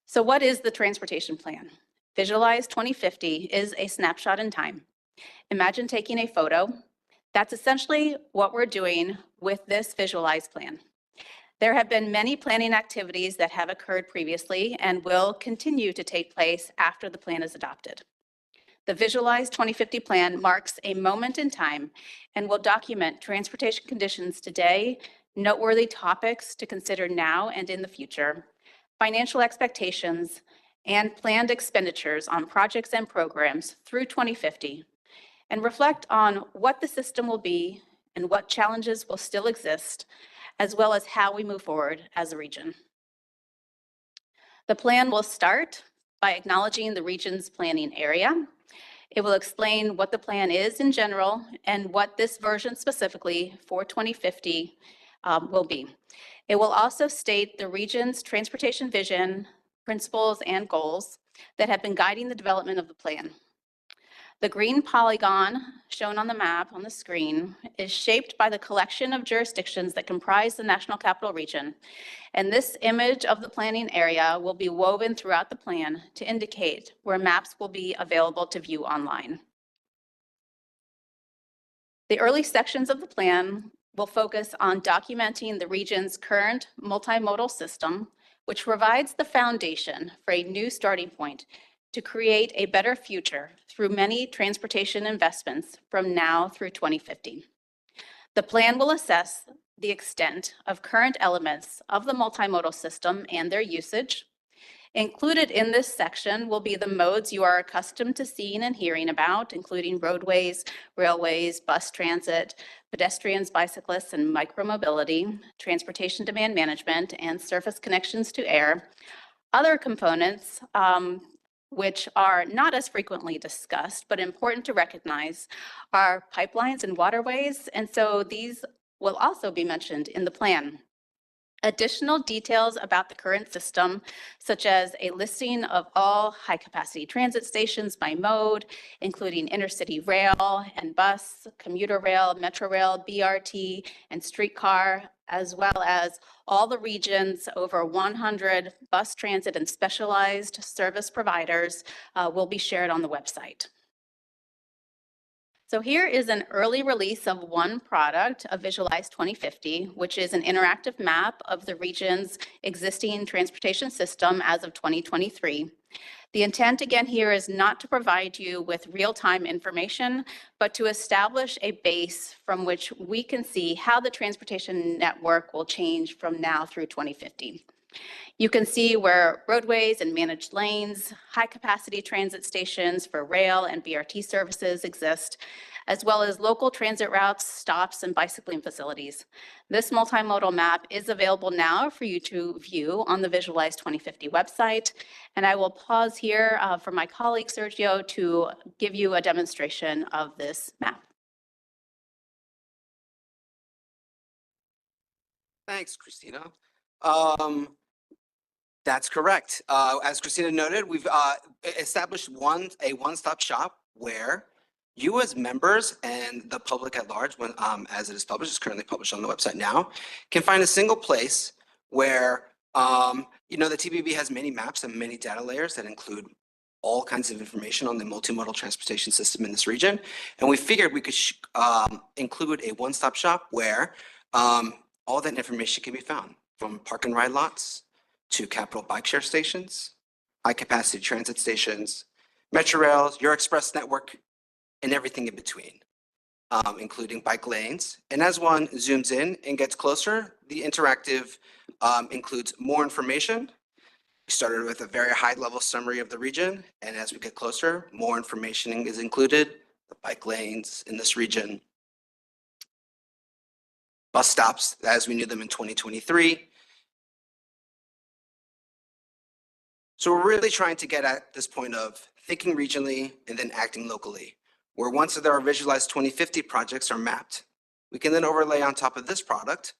Q: So what is the transportation plan? Visualize 2050 is a snapshot in time. Imagine taking a photo. That's essentially what we're doing with this Visualize plan. There have been many planning activities that have occurred previously and will continue to take place after the plan is adopted. The Visualize 2050 plan marks a moment in time and will document transportation conditions today, noteworthy topics to consider now and in the future, financial expectations, and planned expenditures on projects and programs through 2050, and reflect on what the system will be and what challenges will still exist, as well as how we move forward as a region. The plan will start by acknowledging the region's planning area. It will explain what the plan is in general and what this version specifically for 2050 will be. It will also state the region's transportation vision, principles, and goals that have been guiding the development of the plan. The green polygon shown on the map on the screen is shaped by the collection of jurisdictions that comprise the National Capital Region. And this image of the planning area will be woven throughout the plan to indicate where maps will be available to view online. The early sections of the plan will focus on documenting the region's current multimodal system, which provides the foundation for a new starting point to create a better future through many transportation investments from now through 2050. The plan will assess the extent of current elements of the multimodal system and their usage. Included in this section will be the modes you are accustomed to seeing and hearing about, including roadways, railways, bus transit, pedestrians, bicyclists, and micromobility, transportation demand management, and surface connections to air. Other components, which are not as frequently discussed, but important to recognize, are pipelines and waterways, and so these will also be mentioned in the plan. Additional details about the current system, such as a listing of all high-capacity transit stations by mode, including intercity rail and bus, commuter rail, metro rail, BRT, and streetcar, as well as all the region's over 100 bus transit and specialized service providers will be shared on the website. So here is an early release of one product of Visualize 2050, which is an interactive map of the region's existing transportation system as of 2023. The intent again here is not to provide you with real-time information, but to establish a base from which we can see how the transportation network will change from now through 2050. You can see where roadways and managed lanes, high-capacity transit stations for rail and BRT services exist, as well as local transit routes, stops, and bicycling facilities. This multimodal map is available now for you to view on the Visualize 2050 website, and I will pause here for my colleague Sergio to give you a demonstration of this map.
R: Thanks, Christina. That's correct. As Christina noted, we've established a one-stop shop where you as members and the public at large, when as it is published, it's currently published on the website now, can find a single place where the TPB has many maps and many data layers that include all kinds of information on the multimodal transportation system in this region. And we figured we could include a one-stop shop where all that information can be found, from park and ride lots to capital bike share stations, high-capacity transit stations, metro rails, your express network, and everything in between, including bike lanes. And as one zooms in and gets closer, the interactive includes more information, We started with a very high-level summary of the region, and as we get closer, more information is included. The bike lanes in this region, bus stops as we knew them in 2023. So we're really trying to get at this point of thinking regionally and then acting locally, where once our visualized 2050 projects are mapped, we can then overlay on top of this product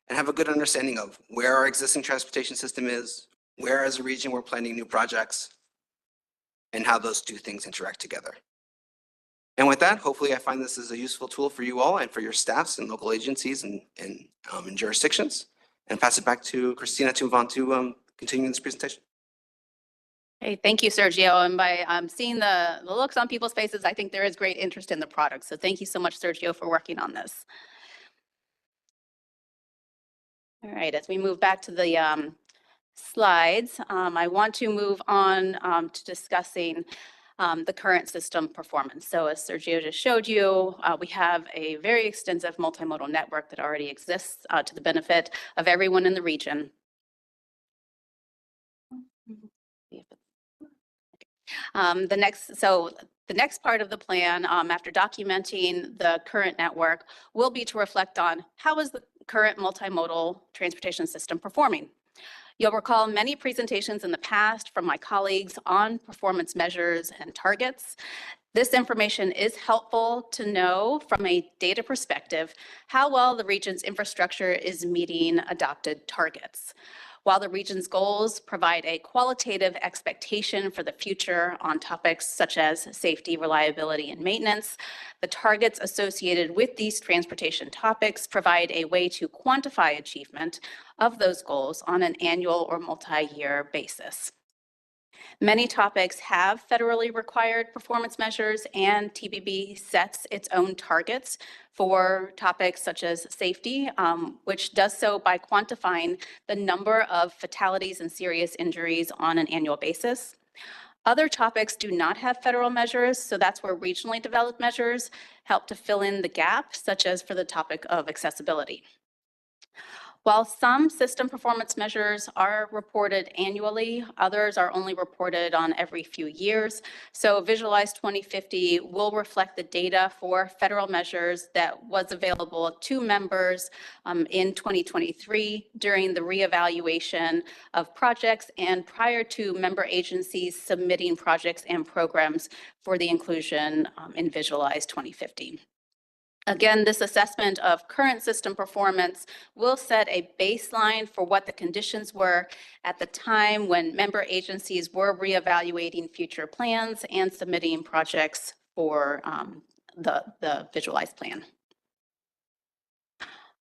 R: and have a good understanding of where our existing transportation system is, where as a region we're planning new projects, and how those two things interact together. And with that, hopefully I find this as a useful tool for you all and for your staffs and local agencies and jurisdictions. And pass it back to Christina to move on to continue this presentation.
Q: Hey, thank you, Sergio. And by seeing the looks on people's faces, I think there is great interest in the product. So thank you so much, Sergio, for working on this. All right, as we move back to the slides, I want to move on to discussing the current system performance. So as Sergio just showed you, we have a very extensive multimodal network that already exists to the benefit of everyone in the region. The next part of the plan, after documenting the current network, will be to reflect on how is the current multimodal transportation system performing. You'll recall many presentations in the past from my colleagues on performance measures and targets. This information is helpful to know from a data perspective how well the region's infrastructure is meeting adopted targets. While the region's goals provide a qualitative expectation for the future on topics such as safety, reliability, and maintenance, the targets associated with these transportation topics provide a way to quantify achievement of those goals on an annual or multi-year basis. Many topics have federally required performance measures, and TPB sets its own targets for topics such as safety, which does so by quantifying the number of fatalities and serious injuries on an annual basis. Other topics do not have federal measures, so that's where regionally developed measures help to fill in the gap, such as for the topic of accessibility. While some system performance measures are reported annually, others are only reported on every few years. So Visualize 2050 will reflect the data for federal measures that was available to members in 2023 during the reevaluation of projects and prior to member agencies submitting projects and programs for the inclusion in Visualize 2050. Again, this assessment of current system performance will set a baseline for what the conditions were at the time when member agencies were reevaluating future plans and submitting projects for the Visualize plan.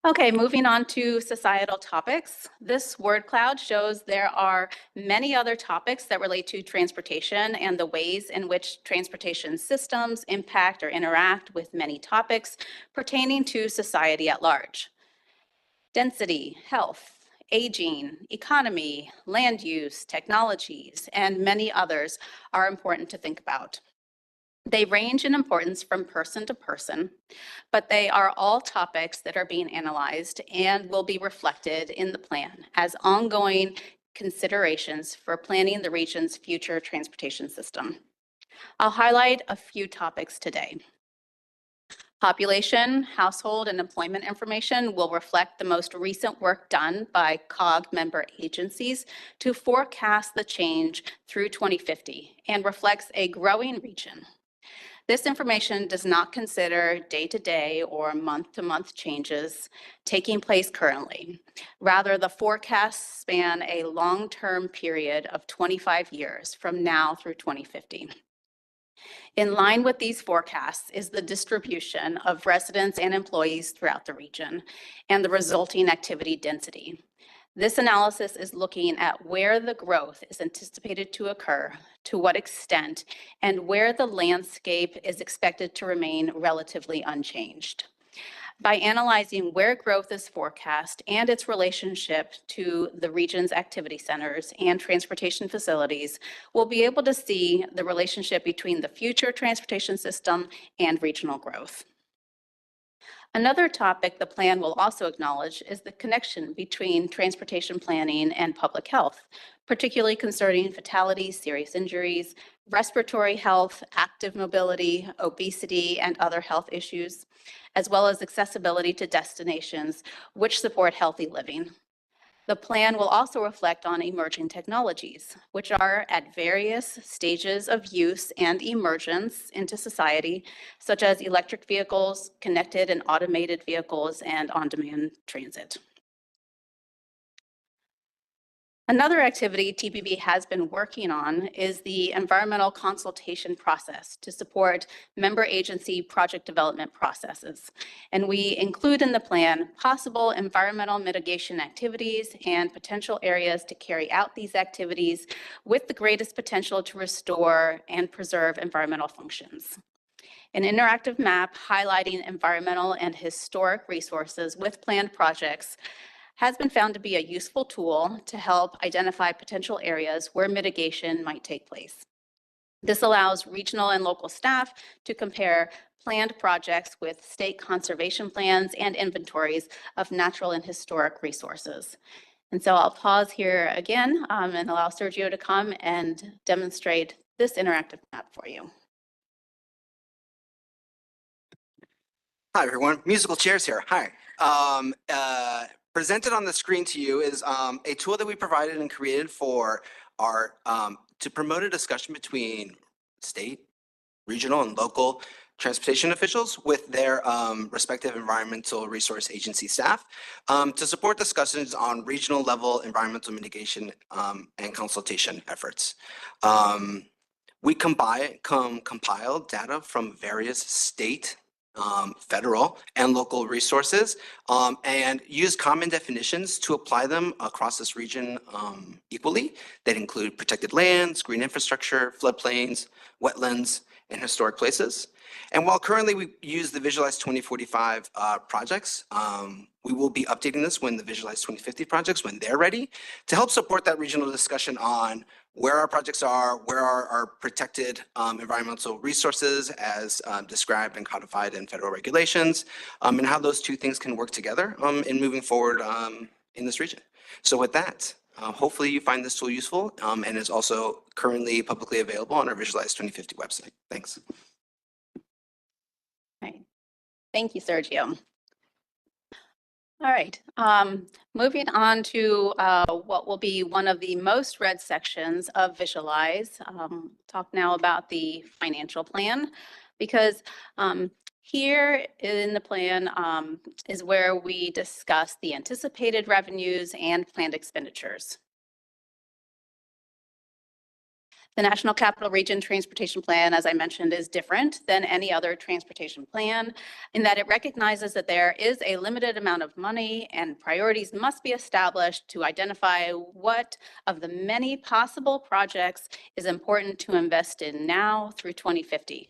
Q: Okay, moving on to societal topics. This word cloud shows there are many other topics that relate to transportation and the ways in which transportation systems impact or interact with many topics pertaining to society at large. Density, health, aging, economy, land use, technologies, and many others are important to think about. They range in importance from person to person, but they are all topics that are being analyzed and will be reflected in the plan as ongoing considerations for planning the region's future transportation system. I'll highlight a few topics today. Population, household, and employment information will reflect the most recent work done by COG member agencies to forecast the change through 2050 and reflects a growing region. This information does not consider day-to-day or month-to-month changes taking place currently. Rather, the forecasts span a long-term period of 25 years from now through 2050. In line with these forecasts is the distribution of residents and employees throughout the region and the resulting activity density. This analysis is looking at where the growth is anticipated to occur, to what extent, and where the landscape is expected to remain relatively unchanged. By analyzing where growth is forecast and its relationship to the region's activity centers and transportation facilities, we'll be able to see the relationship between the future transportation system and regional growth. Another topic the plan will also acknowledge is the connection between transportation planning and public health, particularly concerning fatalities, serious injuries, respiratory health, active mobility, obesity, and other health issues, as well as accessibility to destinations which support healthy living. The plan will also reflect on emerging technologies, which are at various stages of use and emergence into society, such as electric vehicles, connected and automated vehicles, and on-demand transit. Another activity TPB has been working on is the environmental consultation process to support member agency project development processes. And we include in the plan possible environmental mitigation activities and potential areas to carry out these activities with the greatest potential to restore and preserve environmental functions. An interactive map highlighting environmental and historic resources with planned projects has been found to be a useful tool to help identify potential areas where mitigation might take place. This allows regional and local staff to compare planned projects with state conservation plans and inventories of natural and historic resources. And so I'll pause here again and allow Sergio to come and demonstrate this interactive map for you.
R: Hi, everyone. Musical chairs here. Hi. Presented on the screen to you is a tool that we provided and created for our to promote a discussion between state, regional, and local transportation officials with their respective environmental resource agency staff to support discussions on regional level environmental mitigation and consultation efforts. We compile data from various state, federal, and local resources, and use common definitions to apply them across this region equally. That include protected lands, green infrastructure, floodplains, wetlands, and historic places. And while currently we use the Visualize 2045 projects, we will be updating this when the Visualize 2050 projects, when they're ready, to help support that regional discussion on where our projects are, where are our protected environmental resources as described and codified in federal regulations, and how those two things can work together in moving forward in this region. So with that, hopefully you find this tool useful and is also currently publicly available on our Visualize 2050 website. Thanks.
Q: Right. Thank you, Sergio. All right, moving on to what will be one of the most read sections of Visualize. Talk now about the financial plan, because here in the plan is where we discuss the anticipated revenues and planned expenditures. The National Capital Region Transportation Plan, as I mentioned, is different than any other transportation plan in that it recognizes that there is a limited amount of money and priorities must be established to identify what of the many possible projects is important to invest in now through 2050.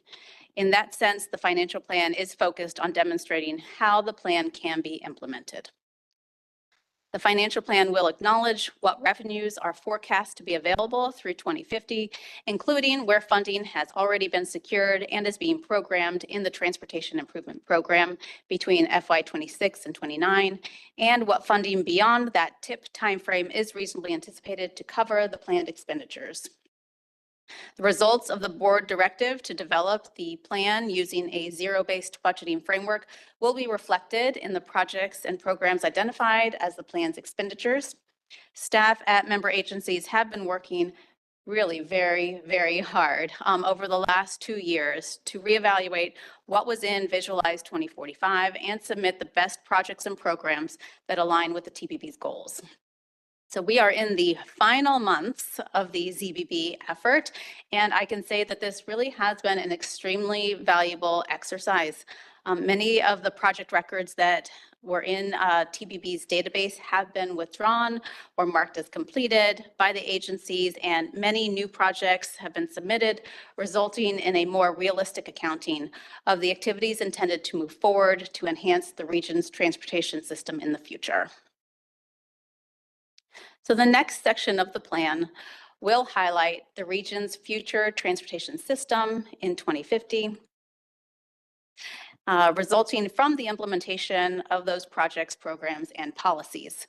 Q: In that sense, the financial plan is focused on demonstrating how the plan can be implemented. The financial plan will acknowledge what revenues are forecast to be available through 2050, including where funding has already been secured and is being programmed in the Transportation Improvement Program between FY 26 and 29, and what funding beyond that TIP timeframe is reasonably anticipated to cover the planned expenditures. The results of the board directive to develop the plan using a zero-based budgeting framework will be reflected in the projects and programs identified as the plan's expenditures. Staff at member agencies have been working really very, very hard over the last 2 years to reevaluate what was in Visualize 2045 and submit the best projects and programs that align with the TPB's goals. So we are in the final months of the ZBB effort, and I can say that this really has been an extremely valuable exercise. Many of the project records that were in TPB's database have been withdrawn or marked as completed by the agencies, and many new projects have been submitted, resulting in a more realistic accounting of the activities intended to move forward to enhance the region's transportation system in the future. So the next section of the plan will highlight the region's future transportation system in 2050. resulting from the implementation of those projects, programs, and policies.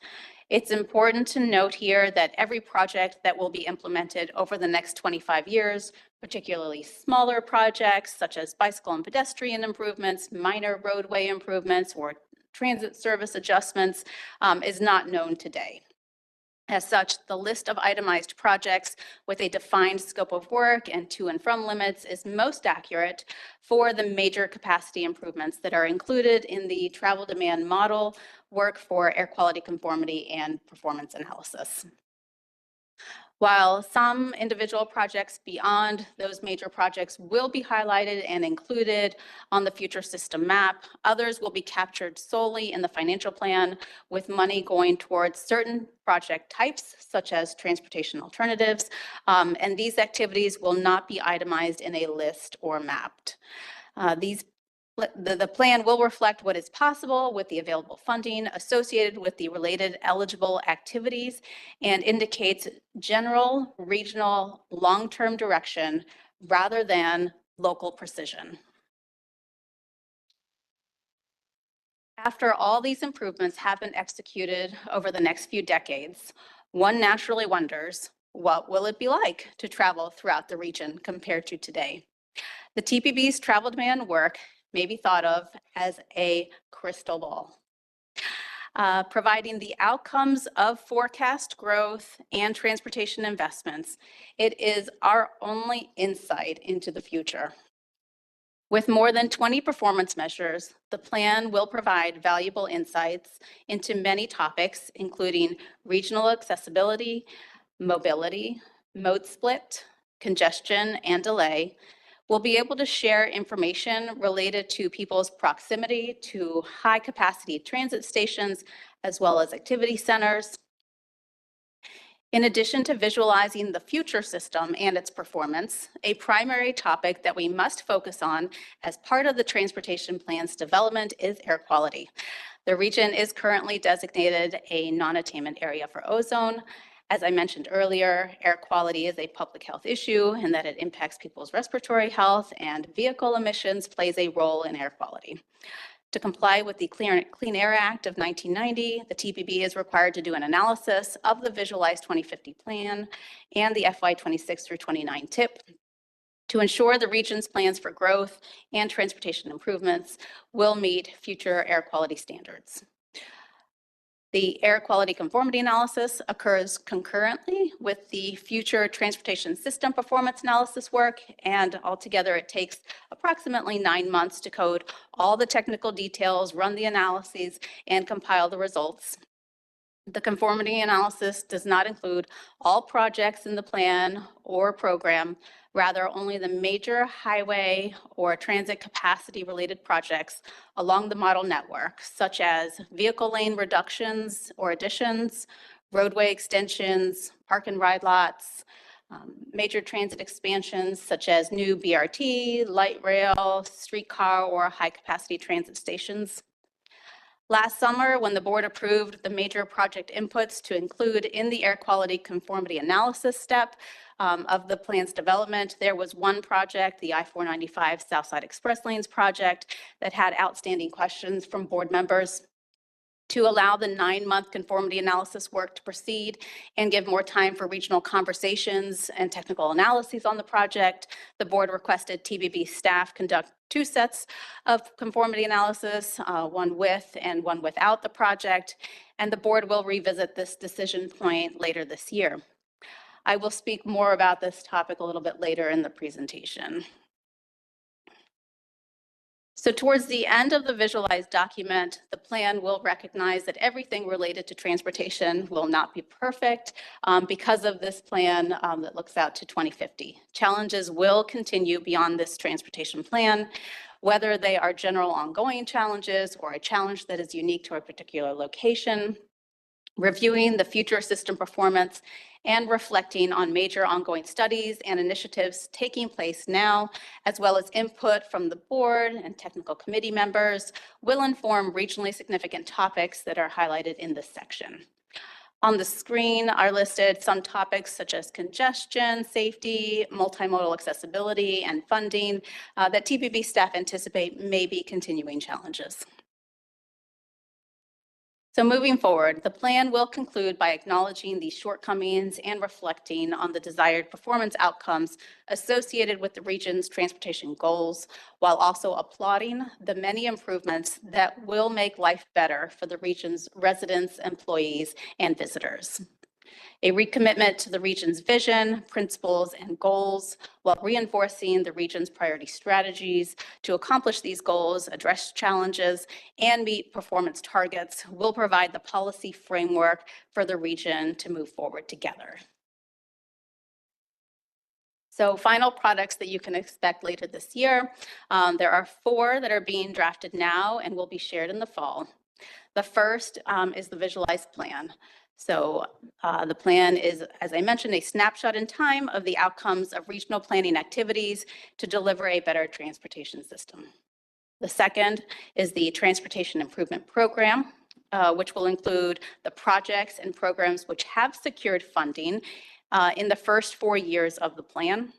Q: It's important to note here that every project that will be implemented over the next 25 years, particularly smaller projects such as bicycle and pedestrian improvements, minor roadway improvements, or transit service adjustments, is not known today. As such, the list of itemized projects with a defined scope of work and to and from limits is most accurate for the major capacity improvements that are included in the travel demand model work for air quality conformity and performance analysis. While some individual projects beyond those major projects will be highlighted and included on the future system map, others will be captured solely in the financial plan with money going towards certain project types, such as transportation alternatives, and these activities will not be itemized in a list or mapped. The plan will reflect what is possible with the available funding associated with the related eligible activities and indicates general, regional, long-term direction rather than local precision. After all these improvements have been executed over the next few decades, one naturally wonders, what will it be like to travel throughout the region compared to today? The TPB's travel demand work may be thought of as a crystal ball, providing the outcomes of forecast growth and transportation investments. It is our only insight into the future. With more than 20 performance measures, the plan will provide valuable insights into many topics, including regional accessibility, mobility, mode split, congestion, and delay. We'll be able to share information related to people's proximity to high-capacity transit stations, as well as activity centers. In addition to visualizing the future system and its performance, a primary topic that we must focus on as part of the transportation plan's development is air quality. The region is currently designated a non-attainment area for ozone. As I mentioned earlier, air quality is a public health issue in that it impacts people's respiratory health, and vehicle emissions plays a role in air quality. To comply with the Clean Air Act of 1990, the TPB is required to do an analysis of the Visualize 2050 plan and the FY 26 through 29 TIP to ensure the region's plans for growth and transportation improvements will meet future air quality standards. The air quality conformity analysis occurs concurrently with the future transportation system performance analysis work, and altogether it takes approximately 9 months to code all the technical details, run the analyses, and compile the results. The conformity analysis does not include all projects in the plan or program, rather only the major highway or transit capacity related projects along the model network, such as vehicle lane reductions or additions, roadway extensions, park and ride lots, major transit expansions such as new BRT, light rail, streetcar, or high capacity transit stations. Last summer, when the board approved the major project inputs to include in the air quality conformity analysis step of the plan's development, there was one project, the I-495 Southside Express Lanes project, that had outstanding questions from board members. To allow the 9-month conformity analysis work to proceed and give more time for regional conversations and technical analyses on the project, the board requested TPB staff conduct 2 sets of conformity analysis, one with and one without the project, and the board will revisit this decision point later this year. I will speak more about this topic a little bit later in the presentation. So towards the end of the visualized document, the plan will recognize that everything related to transportation will not be perfect because of this plan that looks out to 2050. Challenges will continue beyond this transportation plan, whether they are general ongoing challenges or a challenge that is unique to a particular location. Reviewing the future system performance and reflecting on major ongoing studies and initiatives taking place now, as well as input from the board and technical committee members, will inform regionally significant topics that are highlighted in this section. On the screen are listed some topics such as congestion, safety, multimodal accessibility, and funding that TPB staff anticipate may be continuing challenges. So moving forward, the plan will conclude by acknowledging the shortcomings and reflecting on the desired performance outcomes associated with the region's transportation goals, while also applauding the many improvements that will make life better for the region's residents, employees, and visitors. A recommitment to the region's vision, principles, and goals, while reinforcing the region's priority strategies to accomplish these goals, address challenges, and meet performance targets, will provide the policy framework for the region to move forward together. So final products that you can expect later this year. There are 4 that are being drafted now and will be shared in the fall. The first is the visualized plan. So the plan is, as I mentioned, a snapshot in time of the outcomes of regional planning activities to deliver a better transportation system. The second is the Transportation Improvement Program, which will include the projects and programs which have secured funding in the first 4 years of the plan.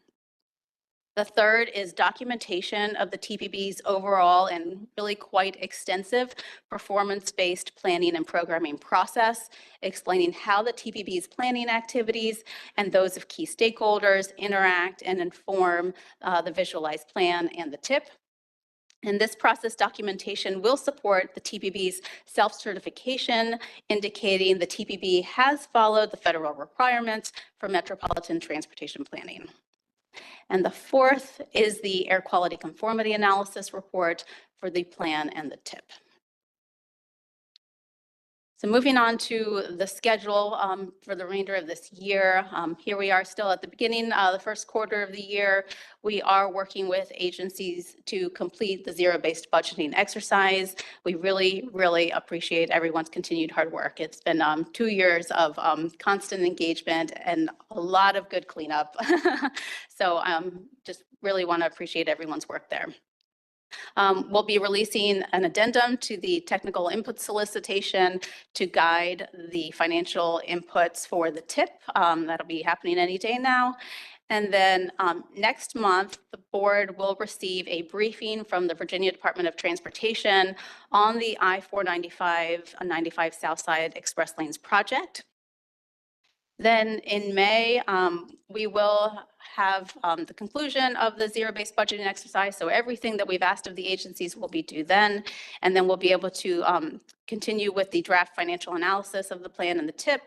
Q: The third is documentation of the TPB's overall and really quite extensive performance-based planning and programming process, explaining how the TPB's planning activities and those of key stakeholders interact and inform the visualized plan and the TIP. And this process documentation will support the TPB's self-certification, indicating the TPB has followed the federal requirements for metropolitan transportation planning. And the fourth is the air quality conformity analysis report for the plan and the TIP. So moving on to the schedule for the remainder of this year. Here we are still at the beginning, the first quarter of the year. We are working with agencies to complete the zero-based budgeting exercise. We really, really appreciate everyone's continued hard work. It's been 2 years of constant engagement and a lot of good cleanup. So just really want to appreciate everyone's work there. We'll be releasing an addendum to the technical input solicitation to guide the financial inputs for the TIP. That'll be happening any day now. And then next month, the board will receive a briefing from the Virginia Department of Transportation on the I-495 Southside Express Lanes project. Then in May, we will have the conclusion of the zero-based budgeting exercise. So everything that we've asked of the agencies will be due then. And then we'll be able to continue with the draft financial analysis of the plan and the TIP.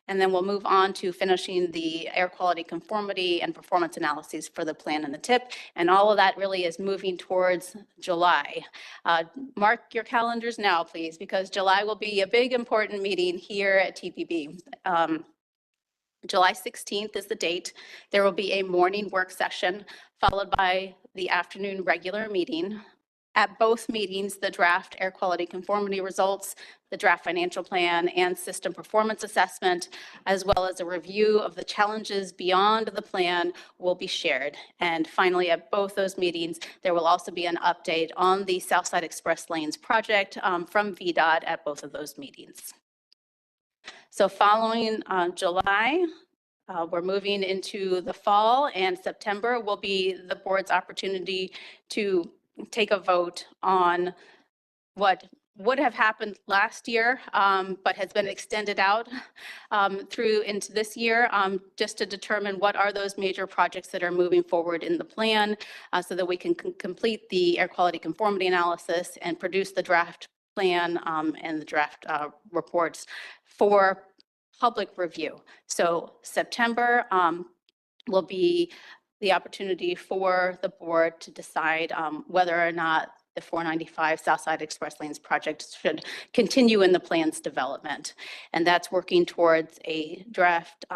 Q: And then we'll move on to finishing the air quality conformity and performance analyses for the plan and the TIP. And all of that really is moving towards July. Mark your calendars now, please, because July will be a big important meeting here at TPB. July 16th is the date. There will be a morning work session followed by the afternoon regular meeting. At both meetings, the draft air quality conformity results, the draft financial plan and system performance assessment, as well as a review of the challenges beyond the plan will be shared. And finally, at both those meetings, there will also be an update on the Southside Express Lanes project from VDOT at both of those meetings. So following July, we're moving into the fall, and September will be the board's opportunity to take a vote on what would have happened last year, but has been extended out through into this year, just to determine what are those major projects that are moving forward in the plan so that we can complete the air quality conformity analysis and produce the draft plan and the draft reports for public review. So September will be the opportunity for the board to decide whether or not the 495 Southside Express Lanes project should continue in the plan's development. And that's working towards a draft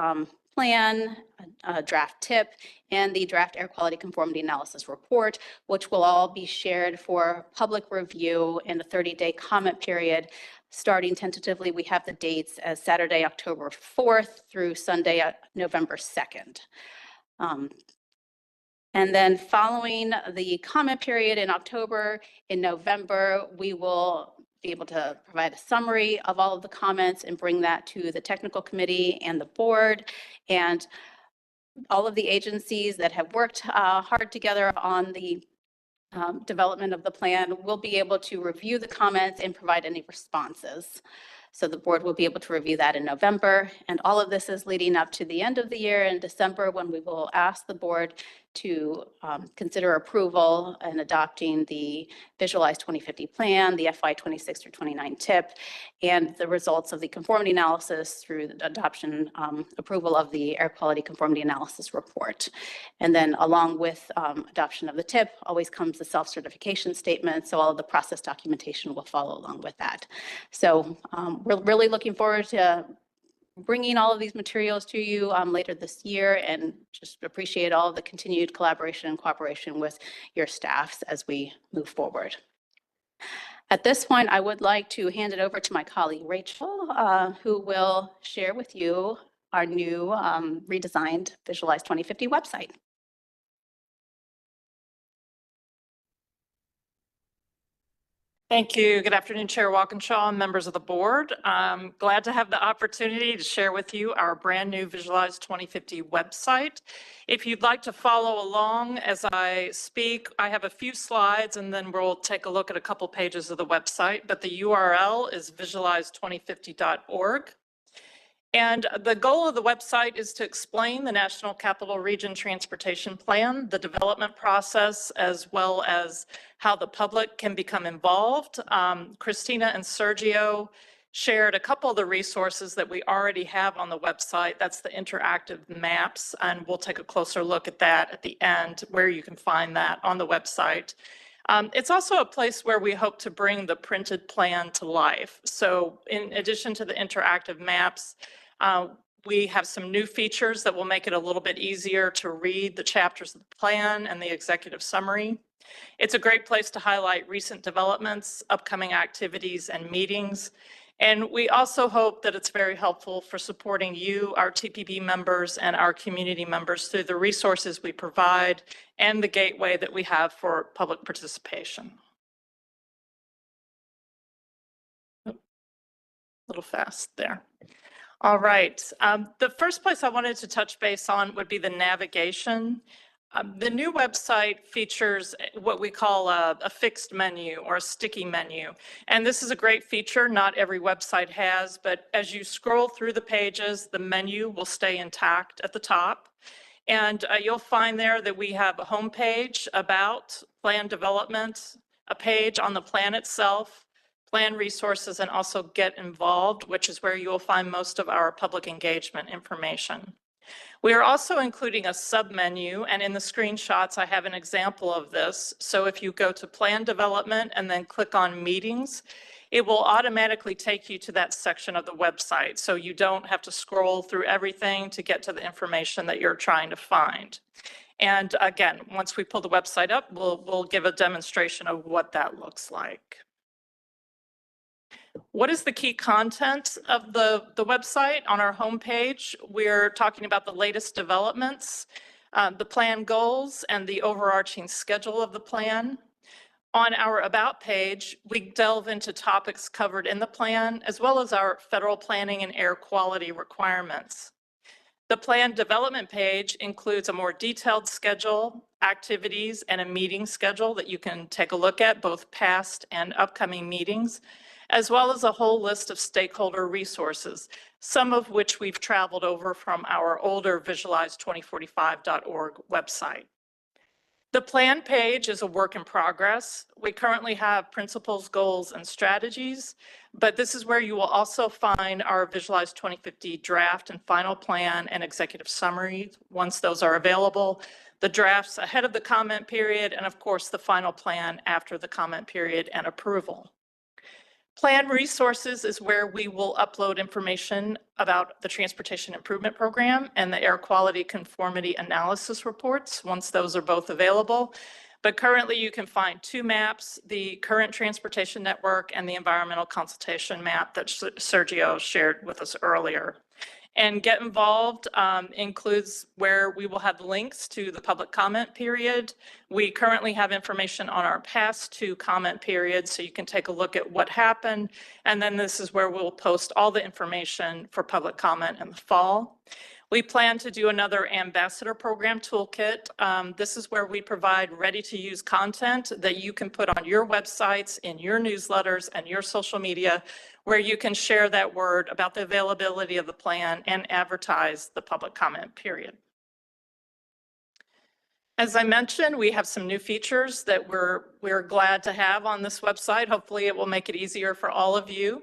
Q: plan, a draft TIP, and the draft air quality conformity analysis report, which will all be shared for public review in a 30-day comment period. Starting tentatively, we have the dates as Saturday, October 4th through Sunday, November 2nd. And then following the comment period in October, in November, we will be able to provide a summary of all of the comments and bring that to the technical committee and the board. And all of the agencies that have worked hard together on the development of the plan will be able to review the comments and provide any responses. So the board will be able to review that in November. And all of this is leading up to the end of the year in December, when we will ask the board to consider approval and adopting the Visualize 2050 plan, the FY 26 through 29 TIP, and the results of the conformity analysis through the adoption, approval of the air quality conformity analysis report. And then along with adoption of the TIP always comes the self-certification statement. So all of the process documentation will follow along with that. So we're really looking forward to bringing all of these materials to you later this year, and just appreciate all of the continued collaboration and cooperation with your staffs as we move forward. At this point, I would like to hand it over to my colleague, Rachel, who will share with you our new redesigned Visualize 2050 website.
S: Thank you. Good afternoon, Chair Walkinshaw and members of the board. I'm glad to have the opportunity to share with you our brand new Visualize 2050 website. If you'd like to follow along as I speak, I have a few slides and then we'll take a look at a couple pages of the website, but the URL is visualize2050.org. And the goal of the website is to explain the National Capital Region Transportation Plan, the development process, as well as how the public can become involved. Christina and Sergio shared a couple of the resources that we already have on the website. That's the interactive maps, and we'll take a closer look at that at the end, where you can find that on the website. It's also a place where we hope to bring the printed plan to life. So in addition to the interactive maps, we have some new features that will make it a little bit easier to read the chapters of the plan and the executive summary. It's a great place to highlight recent developments, upcoming activities, and meetings. And we also hope that it's very helpful for supporting you, our TPB members, and our community members through the resources we provide and the gateway that we have for public participation. A little fast there. All right. The first place I wanted to touch base on would be the navigation. The new website features what we call a fixed menu or a sticky menu. And this is a great feature not every website has, but as you scroll through the pages, the menu will stay intact at the top. And you'll find there that we have a home page about plan development, a page on the plan itself, plan resources, and also get involved, which is where you will find most of our public engagement information. We are also including a submenu, and in the screenshots, I have an example of this. So if you go to plan development and then click on meetings, it will automatically take you to that section of the website. So you don't have to scroll through everything to get to the information that you're trying to find. And again, once we pull the website up, we'll give a demonstration of what that looks like. What is the key content of the website? On our homepage, we're talking about the latest developments, the plan goals, and the overarching schedule of the plan. On our About page, we delve into topics covered in the plan, as well as our federal planning and air quality requirements. The plan development page includes a more detailed schedule, activities, and a meeting schedule that you can take a look at, both past and upcoming meetings, as well as a whole list of stakeholder resources, some of which we've traveled over from our older visualize2045.org website. The plan page is a work in progress. We currently have principles, goals, and strategies, but this is where you will also find our Visualize 2050 draft and final plan and executive summary once those are available, the drafts ahead of the comment period, and of course the final plan after the comment period and approval. Plan resources is where we will upload information about the Transportation Improvement Program and the Air Quality Conformity Analysis reports once those are both available. But currently you can find two maps, the current transportation network and the environmental consultation map that Sergio shared with us earlier. And Get Involved includes where we will have links to the public comment period. We currently have information on our past 2 comment periods, so you can take a look at what happened. And then this is where we'll post all the information for public comment in the fall. We plan to do another ambassador program toolkit. This is where we provide ready-to-use content that you can put on your websites, in your newsletters, and your social media, where you can share that word about the availability of the plan and advertise the public comment period. As I mentioned, we have some new features that we're glad to have on this website. Hopefully it will make it easier for all of you.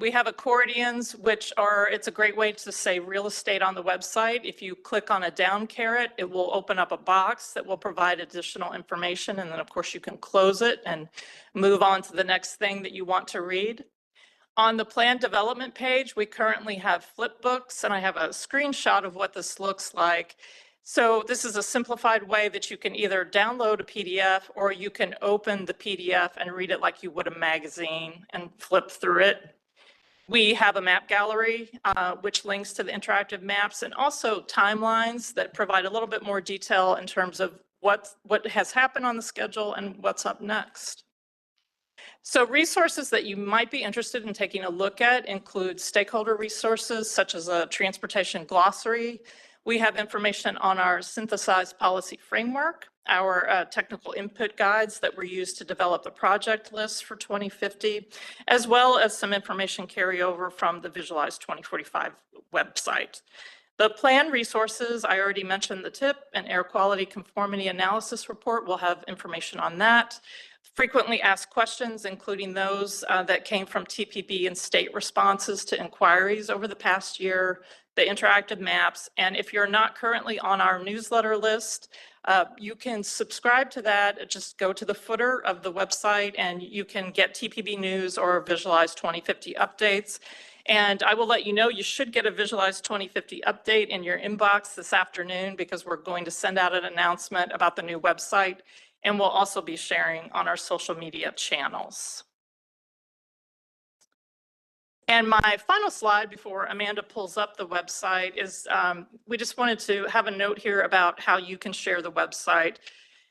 S: We have accordions, it's a great way to say real estate on the website. If you click on a down caret, it will open up a box that will provide additional information. And then of course you can close it and move on to the next thing that you want to read. On the plan development page, we currently have flip books, and I have a screenshot of what this looks like. So this is a simplified way that you can either download a PDF or you can open the PDF and read it like you would a magazine and flip through it. We have a map gallery, which links to the interactive maps, and also timelines that provide a little bit more detail in terms of what has happened on the schedule and what's up next. So resources that you might be interested in taking a look at include stakeholder resources such as a transportation glossary. We have information on our synthesized policy framework, our technical input guides that were used to develop the project list for 2050, as well as some information carryover from the Visualize 2045 website. The plan resources, I already mentioned the TIP and air quality conformity analysis report. We'll have information on that. Frequently asked questions, including those that came from TPB and state responses to inquiries over the past year, the interactive maps. And if you're not currently on our newsletter list, you can subscribe to that. Just go to the footer of the website and you can get TPB news or Visualize 2050 updates. And I will let you know you should get a Visualize 2050 update in your inbox this afternoon, because we're going to send out an announcement about the new website, and we'll also be sharing on our social media channels. And my final slide before Amanda pulls up the website is we just wanted to have a note here about how you can share the website.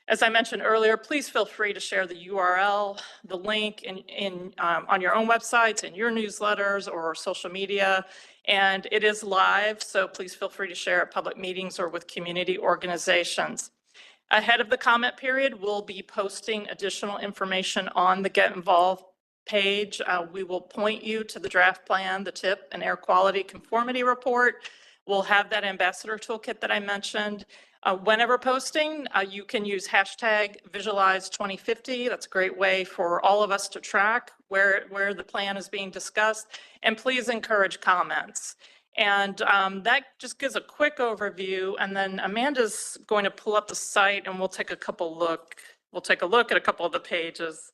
S: As I mentioned earlier, please feel free to share the URL, the link on your own websites, in your newsletters or social media. And it is live, so please feel free to share at public meetings or with community organizations. Ahead of the comment period, we'll be posting additional information on the Get Involved page. We will point you to the draft plan, the TIP and air quality conformity report. We'll have that ambassador toolkit that I mentioned. Whenever posting, you can use hashtag Visualize 2050. That's a great way for all of us to track where the plan is being discussed. And please encourage comments. And that just gives a quick overview. And then Amanda's going to pull up the site and we'll take a look at a couple of the pages.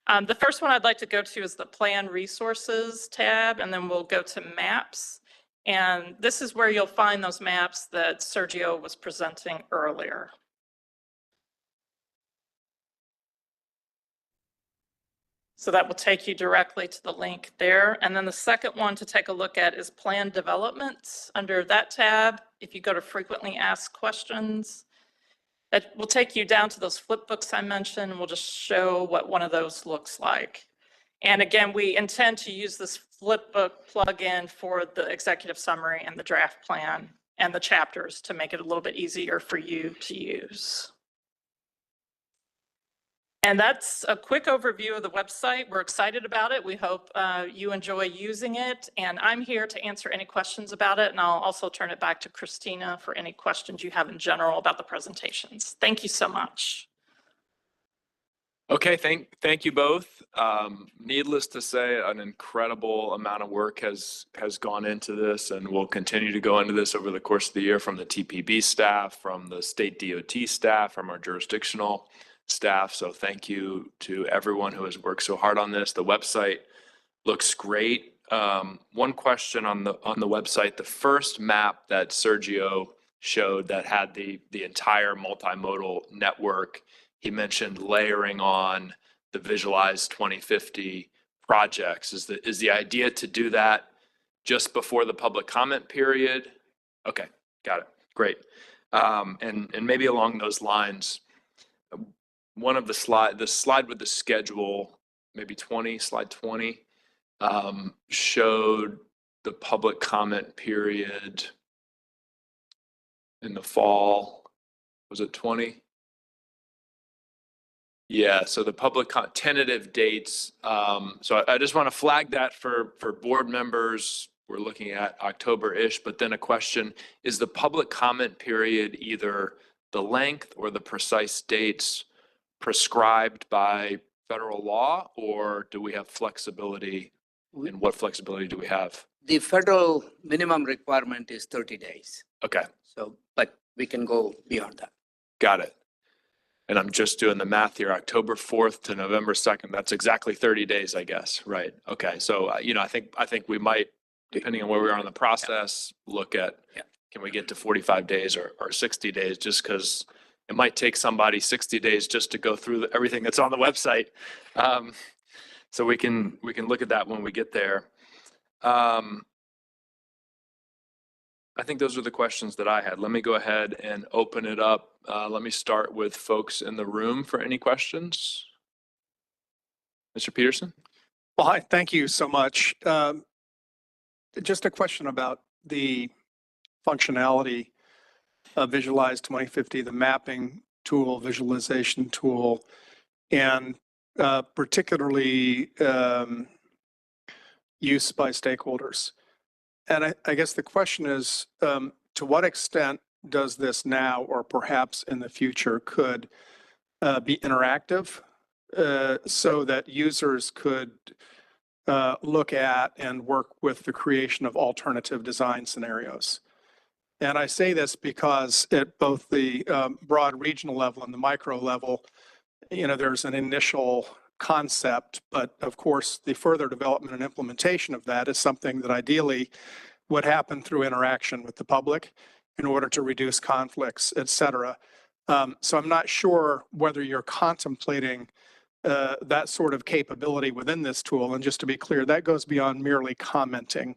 S: The first one I'd like to go to is the Plan Resources tab, and then we'll go to Maps. And this is where you'll find those maps that Sergio was presenting earlier. So that will take you directly to the link there. And then the second one to take a look at is Plan Development. Under that tab, if you go to Frequently Asked Questions, that will take you down to those flip books I mentioned. We'll just show what one of those looks like. And again, we intend to use this flip book plugin for the executive summary and the draft plan and the chapters to make it a little bit easier for you to use. And that's a quick overview of the website. We're excited about it. We hope you enjoy using it. And I'm here to answer any questions about it. And I'll also turn it back to Christina for any questions you have in general about the presentations. Thank you so much.
A: Okay, thank you both. Needless to say, an incredible amount of work has gone into this and will continue to go into this over the course of the year from the TPB staff, from the state DOT staff, from our jurisdictional staff. So thank you to everyone who has worked so hard on this. The website looks great. One question on the website, the first map that Sergio showed that had the entire multimodal network, he mentioned layering on the Visualize 2050 projects. Is the idea to do that just before the public comment period. Okay, got it. Great. And maybe along those lines, one of the slide with the schedule, maybe slide 20, showed the public comment period in the fall. Was it 20? Yeah, so the tentative dates. So I just want to flag that for board members. We're looking at October-ish, but then a question, is the public comment period either the length or the precise dates prescribed by federal law, or do we have flexibility? And what flexibility do we have?
M: The federal minimum requirement is 30 days.
A: Okay,
M: So, but we can go beyond that.
A: got it. And I'm just doing the math here, October 4th to November 2nd. That's exactly 30 days, I guess, right? Okay, so, I think we might, depending on where we are in the process, look at, can we get to 45 days or 60 days, just because it might take somebody 60 days just to go through everything that's on the website. So we can look at that when we get there. I think those are the questions that I had. Let me go ahead and open it up. Let me start with folks in the room for any questions. Mr. Peterson?
T: Well, hi, thank you so much. Just a question about the functionality of Visualize 2050, the mapping tool, visualization tool, and particularly use by stakeholders. And I guess the question is, to what extent does this now or perhaps in the future could be interactive so that users could look at and work with the creation of alternative design scenarios? And I say this because at both the broad regional level and the micro level, there's an initial concept, but of course, the further development and implementation of that is something that ideally would happen through interaction with the public in order to reduce conflicts, et cetera. So I'm not sure whether you're contemplating that sort of capability within this tool. And just to be clear, that goes beyond merely commenting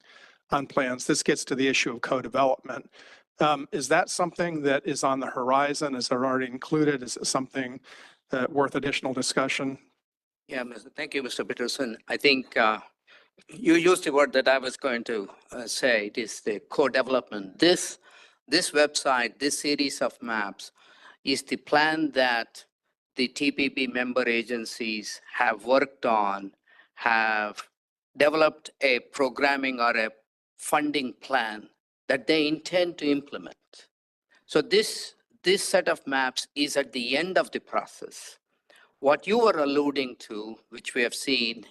T: on plans. This gets to the issue of co-development. Is that something that is on the horizon? Is it already included? Is it something worth additional discussion?
M: Yeah, thank you, Mr. Peterson. I think you used the word that I was going to say. It is the co-development. This website, this series of maps is the plan that the TPB member agencies have worked on, have developed a programming or a funding plan that they intend to implement. So this set of maps is at the end of the process. What you were alluding to, which we have seen,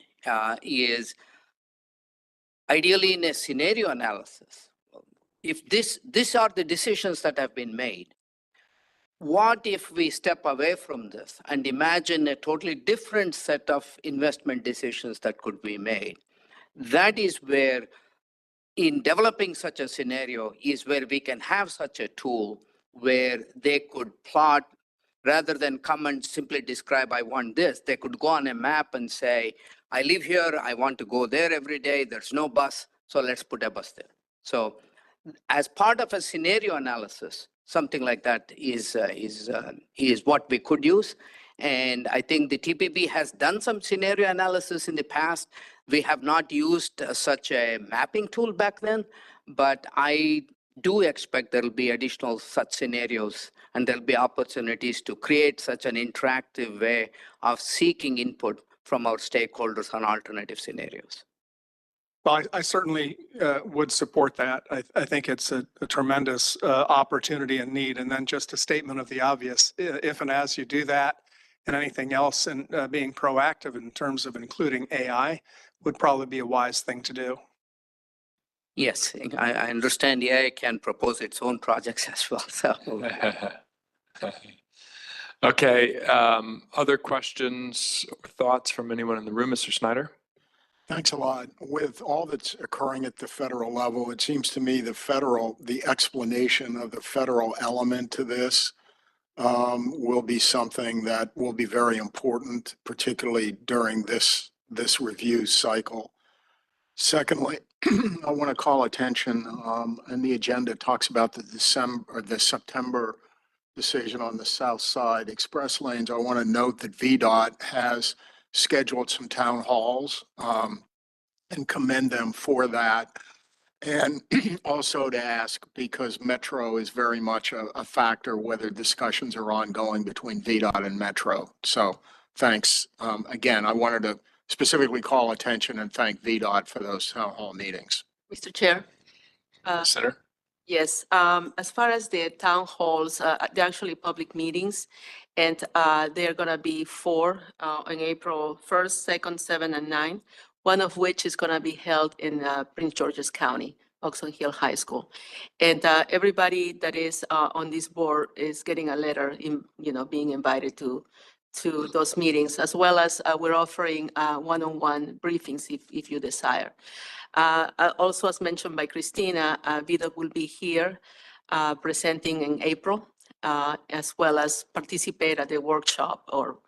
M: is ideally in a scenario analysis. If these are the decisions that have been made, what if we step away from this and imagine a totally different set of investment decisions that could be made? That is where, in developing such a scenario, is where we can have such a tool where they could plot, rather than come and simply describe, I want this, they could go on a map and say, I live here, I want to go there every day, there's no bus, so let's put a bus there. So as part of a scenario analysis, something like that is what we could use. And I think the TPB has done some scenario analysis in the past. We have not used such a mapping tool back then, but I do expect there will be additional such scenarios, and there'll be opportunities to create such an interactive way of seeking input from our stakeholders on alternative scenarios.
T: Well, I certainly would support that. I think it's a tremendous opportunity and need. And then just a statement of the obvious, if and as you do that and anything else, and being proactive in terms of including AI would probably be a wise thing to do.
M: Yes, I understand AI can propose its own projects as well. So.
A: Okay, other questions or thoughts from anyone in the room? Mr. Snyder?
H: Thanks a lot. With all that's occurring at the federal level, it seems to me the explanation of the federal element to this will be something that will be very important, particularly during this review cycle. Secondly, I want to call attention, and the agenda talks about the September decision on the south side express lanes. I want to note that VDOT has scheduled some town halls, and commend them for that. And also to ask, because Metro is very much a factor, whether discussions are ongoing between VDOT and Metro. So thanks. Again, I wanted to specifically call attention and thank VDOT for those town hall meetings.
E: Mr. Chair.
A: Senator?
E: Yes, as far as the town halls, they're actually public meetings, and they're going to be 4 on April 1st, 2nd, 7, and 9, one of which is going to be held in Prince George's County, Oxon Hill High School. And everybody that is on this board is getting a letter, being invited to those meetings, as well as we're offering one-on-one briefings if you desire. Also, as mentioned by Christina, VDOT will be here presenting in April, as well as participate at the workshop or,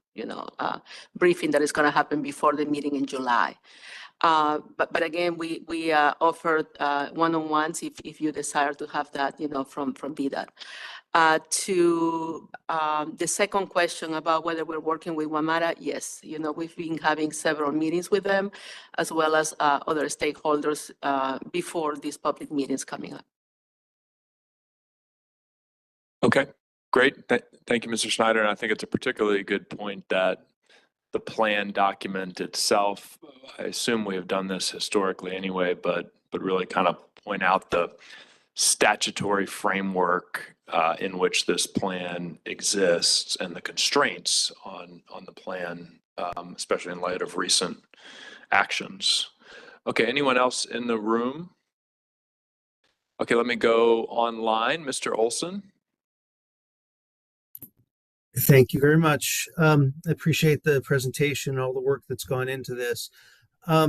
E: briefing that is going to happen before the meeting in July. But again, we offer one-on-ones if you desire to have that, from VDOT. To the second question about whether we're working with WMATA, yes, we've been having several meetings with them, as well as other stakeholders before these public meetings coming up.
A: Okay, great. Thank you, Mr. Schneider. And I think it's a particularly good point that the plan document itself, I assume we have done this historically anyway, but really kind of point out the statutory framework in which this plan exists and the constraints on the plan, especially in light of recent actions. Okay, anyone else in the room? Okay, let me go online. Mr. Olson.
O: Thank you very much. I appreciate the presentation, all the work that's gone into this. I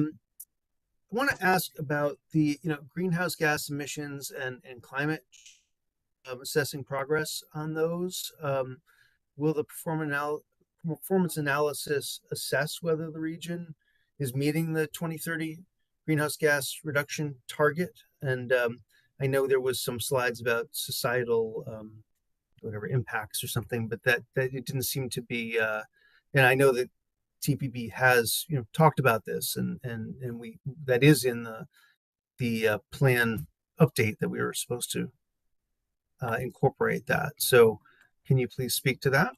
O: want to ask about the greenhouse gas emissions and climate assessing progress on those. Will the performance analysis assess whether the region is meeting the 2030 greenhouse gas reduction target? And I know there was some slides about societal whatever impacts or something, but that it didn't seem to be. And I know that TPB has talked about this, and we that is in the plan update that we were supposed to incorporate that. So, can you please speak to that?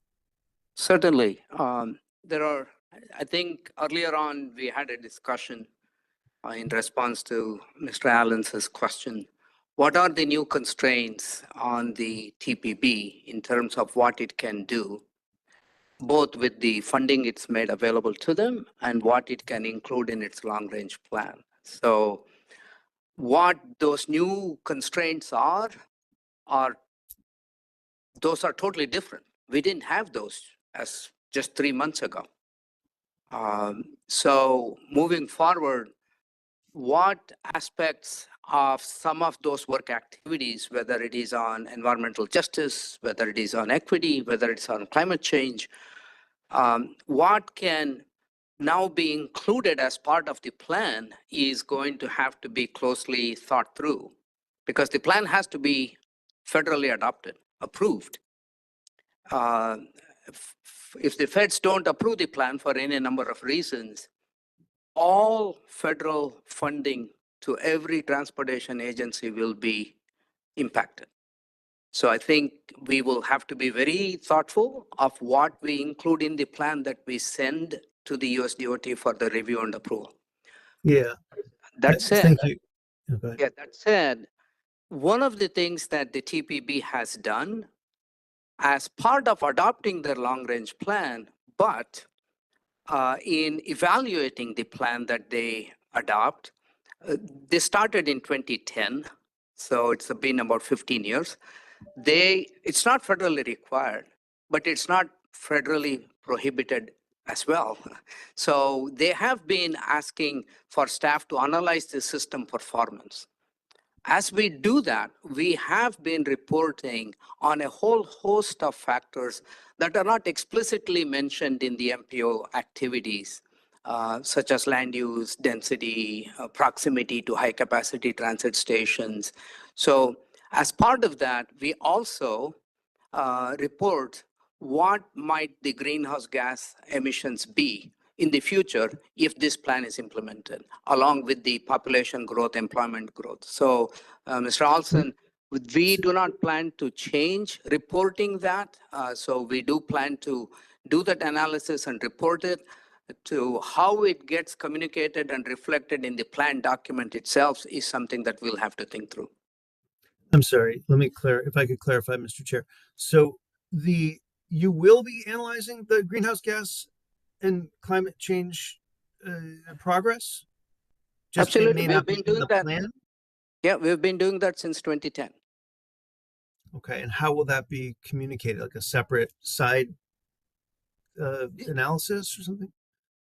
M: Certainly. I think earlier on we had a discussion in response to Mr. Allen's question. What are the new constraints on the TPB in terms of what it can do, both with the funding it's made available to them and what it can include in its long-range plan? So what those new constraints are those are totally different. We didn't have those as just 3 months ago. So moving forward, what aspects of some of those work activities, whether it is on environmental justice, whether it is on equity, whether it's on climate change, what can now be included as part of the plan is going to have to be closely thought through, because the plan has to be federally adopted, approved. If the feds don't approve the plan for any number of reasons, all federal funding to every transportation agency will be impacted. So I think we will have to be very thoughtful of what we include in the plan that we send to the USDOT for the review and approval.
O: Yeah.
M: That said,
O: thank you. Okay.
M: Yeah, that said, one of the things that the TPB has done as part of adopting their long-range plan, but in evaluating the plan that they adopt, they started in 2010, so it's been about 15 years. It's not federally required, but it's not federally prohibited as well. So they have been asking for staff to analyze the system performance. As we do that, we have been reporting on a whole host of factors that are not explicitly mentioned in the MPO activities such as land use, density, proximity to high-capacity transit stations. So as part of that, we also report what might the greenhouse gas emissions be in the future if this plan is implemented, along with the population growth, employment growth. So, Mr. Olson, we do not plan to change reporting that. So we do plan to do that analysis and report it. To how it gets communicated and reflected in the plan document itself is something that we'll have to think through.
O: I'm sorry, let me if I could clarify, Mr. Chair. So you will be analyzing the greenhouse gas and climate change progress? Just it
M: Absolutely,
O: may
M: we've
O: not be
M: been
O: in
M: doing
O: the
M: that.
O: plan?
M: Yeah, we've been doing that since 2010.
O: Okay, and how will that be communicated? Like a separate side analysis or something?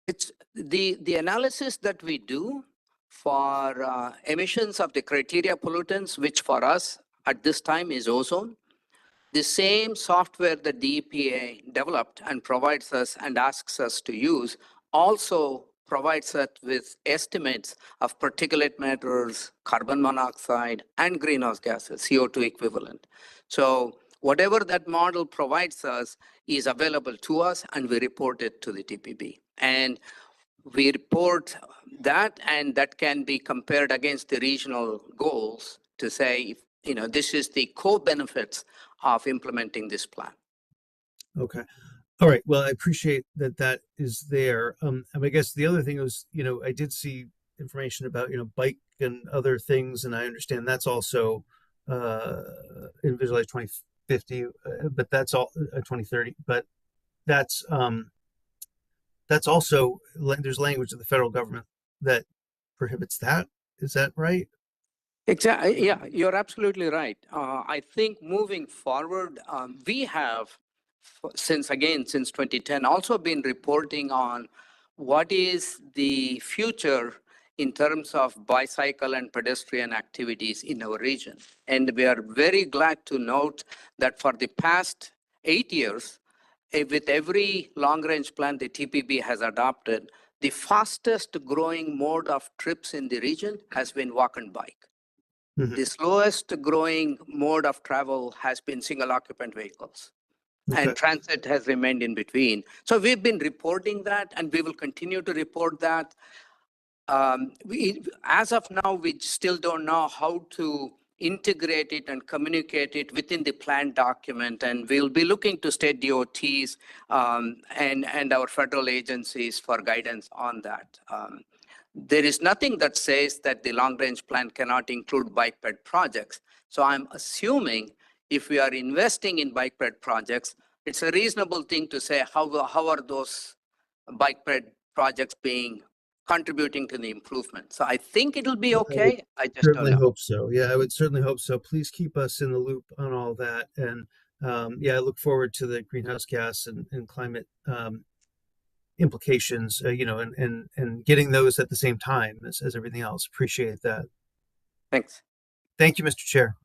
M: It's the analysis that we do for emissions of the criteria pollutants, which for us at this time is ozone. The same software that the EPA developed and provides us and asks us to use also provides us with estimates of particulate matters, carbon monoxide, and greenhouse gases, CO2 equivalent. So whatever that model provides us is available to us, and we report it to the TPB. And we report that, and that can be compared against the regional goals to say, this is the co-benefits of implementing this plan.
O: Okay. All right. Well, I appreciate that is there. And I guess the other thing was, I did see information about, bike and other things, and I understand that's also in Visualize 2050, but that's all 2030. But that's also there's language of the federal government that prohibits that. Is that right?
M: Exactly. Yeah, you're absolutely right. I think moving forward, we have, since 2010, also been reporting on what is the future in terms of bicycle and pedestrian activities in our region. And we are very glad to note that for the past 8 years, with every long-range plan the TPB has adopted, the fastest growing mode of trips in the region has been walk and bike. The slowest growing mode of travel has been single occupant vehicles.
O: Okay.
M: And transit has remained in between. So we've been reporting that, and we will continue to report that. As of now, we still don't know how to integrate it and communicate it within the plan document. And we'll be looking to state DOTs and our federal agencies for guidance on that. There is nothing that says that the long-range plan cannot include bike ped projects. So I'm assuming if we are investing in bike ped projects, it's a reasonable thing to say, how are those bike ped projects contributing to the improvement? So I think it'll be okay. I just don't
O: certainly
M: know.
O: hope so. Yeah, I would certainly hope so. Please keep us in the loop on all that. And I look forward to the greenhouse gas and climate implications, and getting those at the same time as everything else. Appreciate that.
M: Thanks.
O: Thank you, Mr. Chair.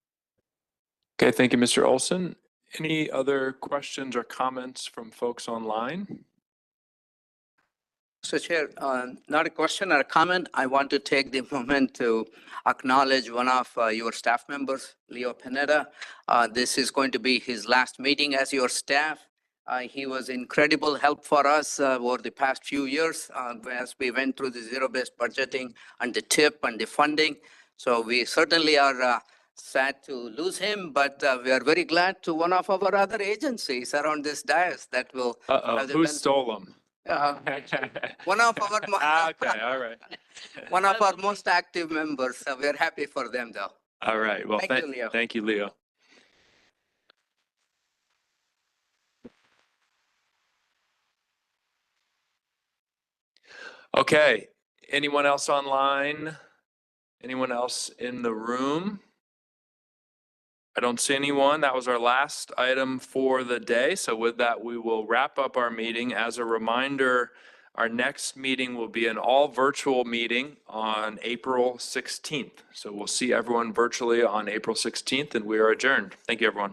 A: Okay, thank you, Mr. Olson. Any other questions or comments from folks online?
M: So Chair, not a question or a comment. I want to take the moment to acknowledge one of your staff members, Leo Pineda. This is going to be his last meeting as your staff. He was incredible help for us over the past few years as we went through the zero-based budgeting and the TIP and the funding. So we certainly are sad to lose him, but we are very glad to one of our other agencies around this dais that will.
A: Who stole him?
M: One of our
A: okay, all right.
M: one of our most active members. We're happy for them, though.
A: All right. Well,
M: Thank you, Leo.
A: Thank you, Leo. Okay. Anyone else online? Anyone else in the room? I don't see anyone. That was our last item for the day. So with that, we will wrap up our meeting. As a reminder, our next meeting will be an all virtual meeting on April 16th. So we'll see everyone virtually on April 16th, and we are adjourned. Thank you, everyone.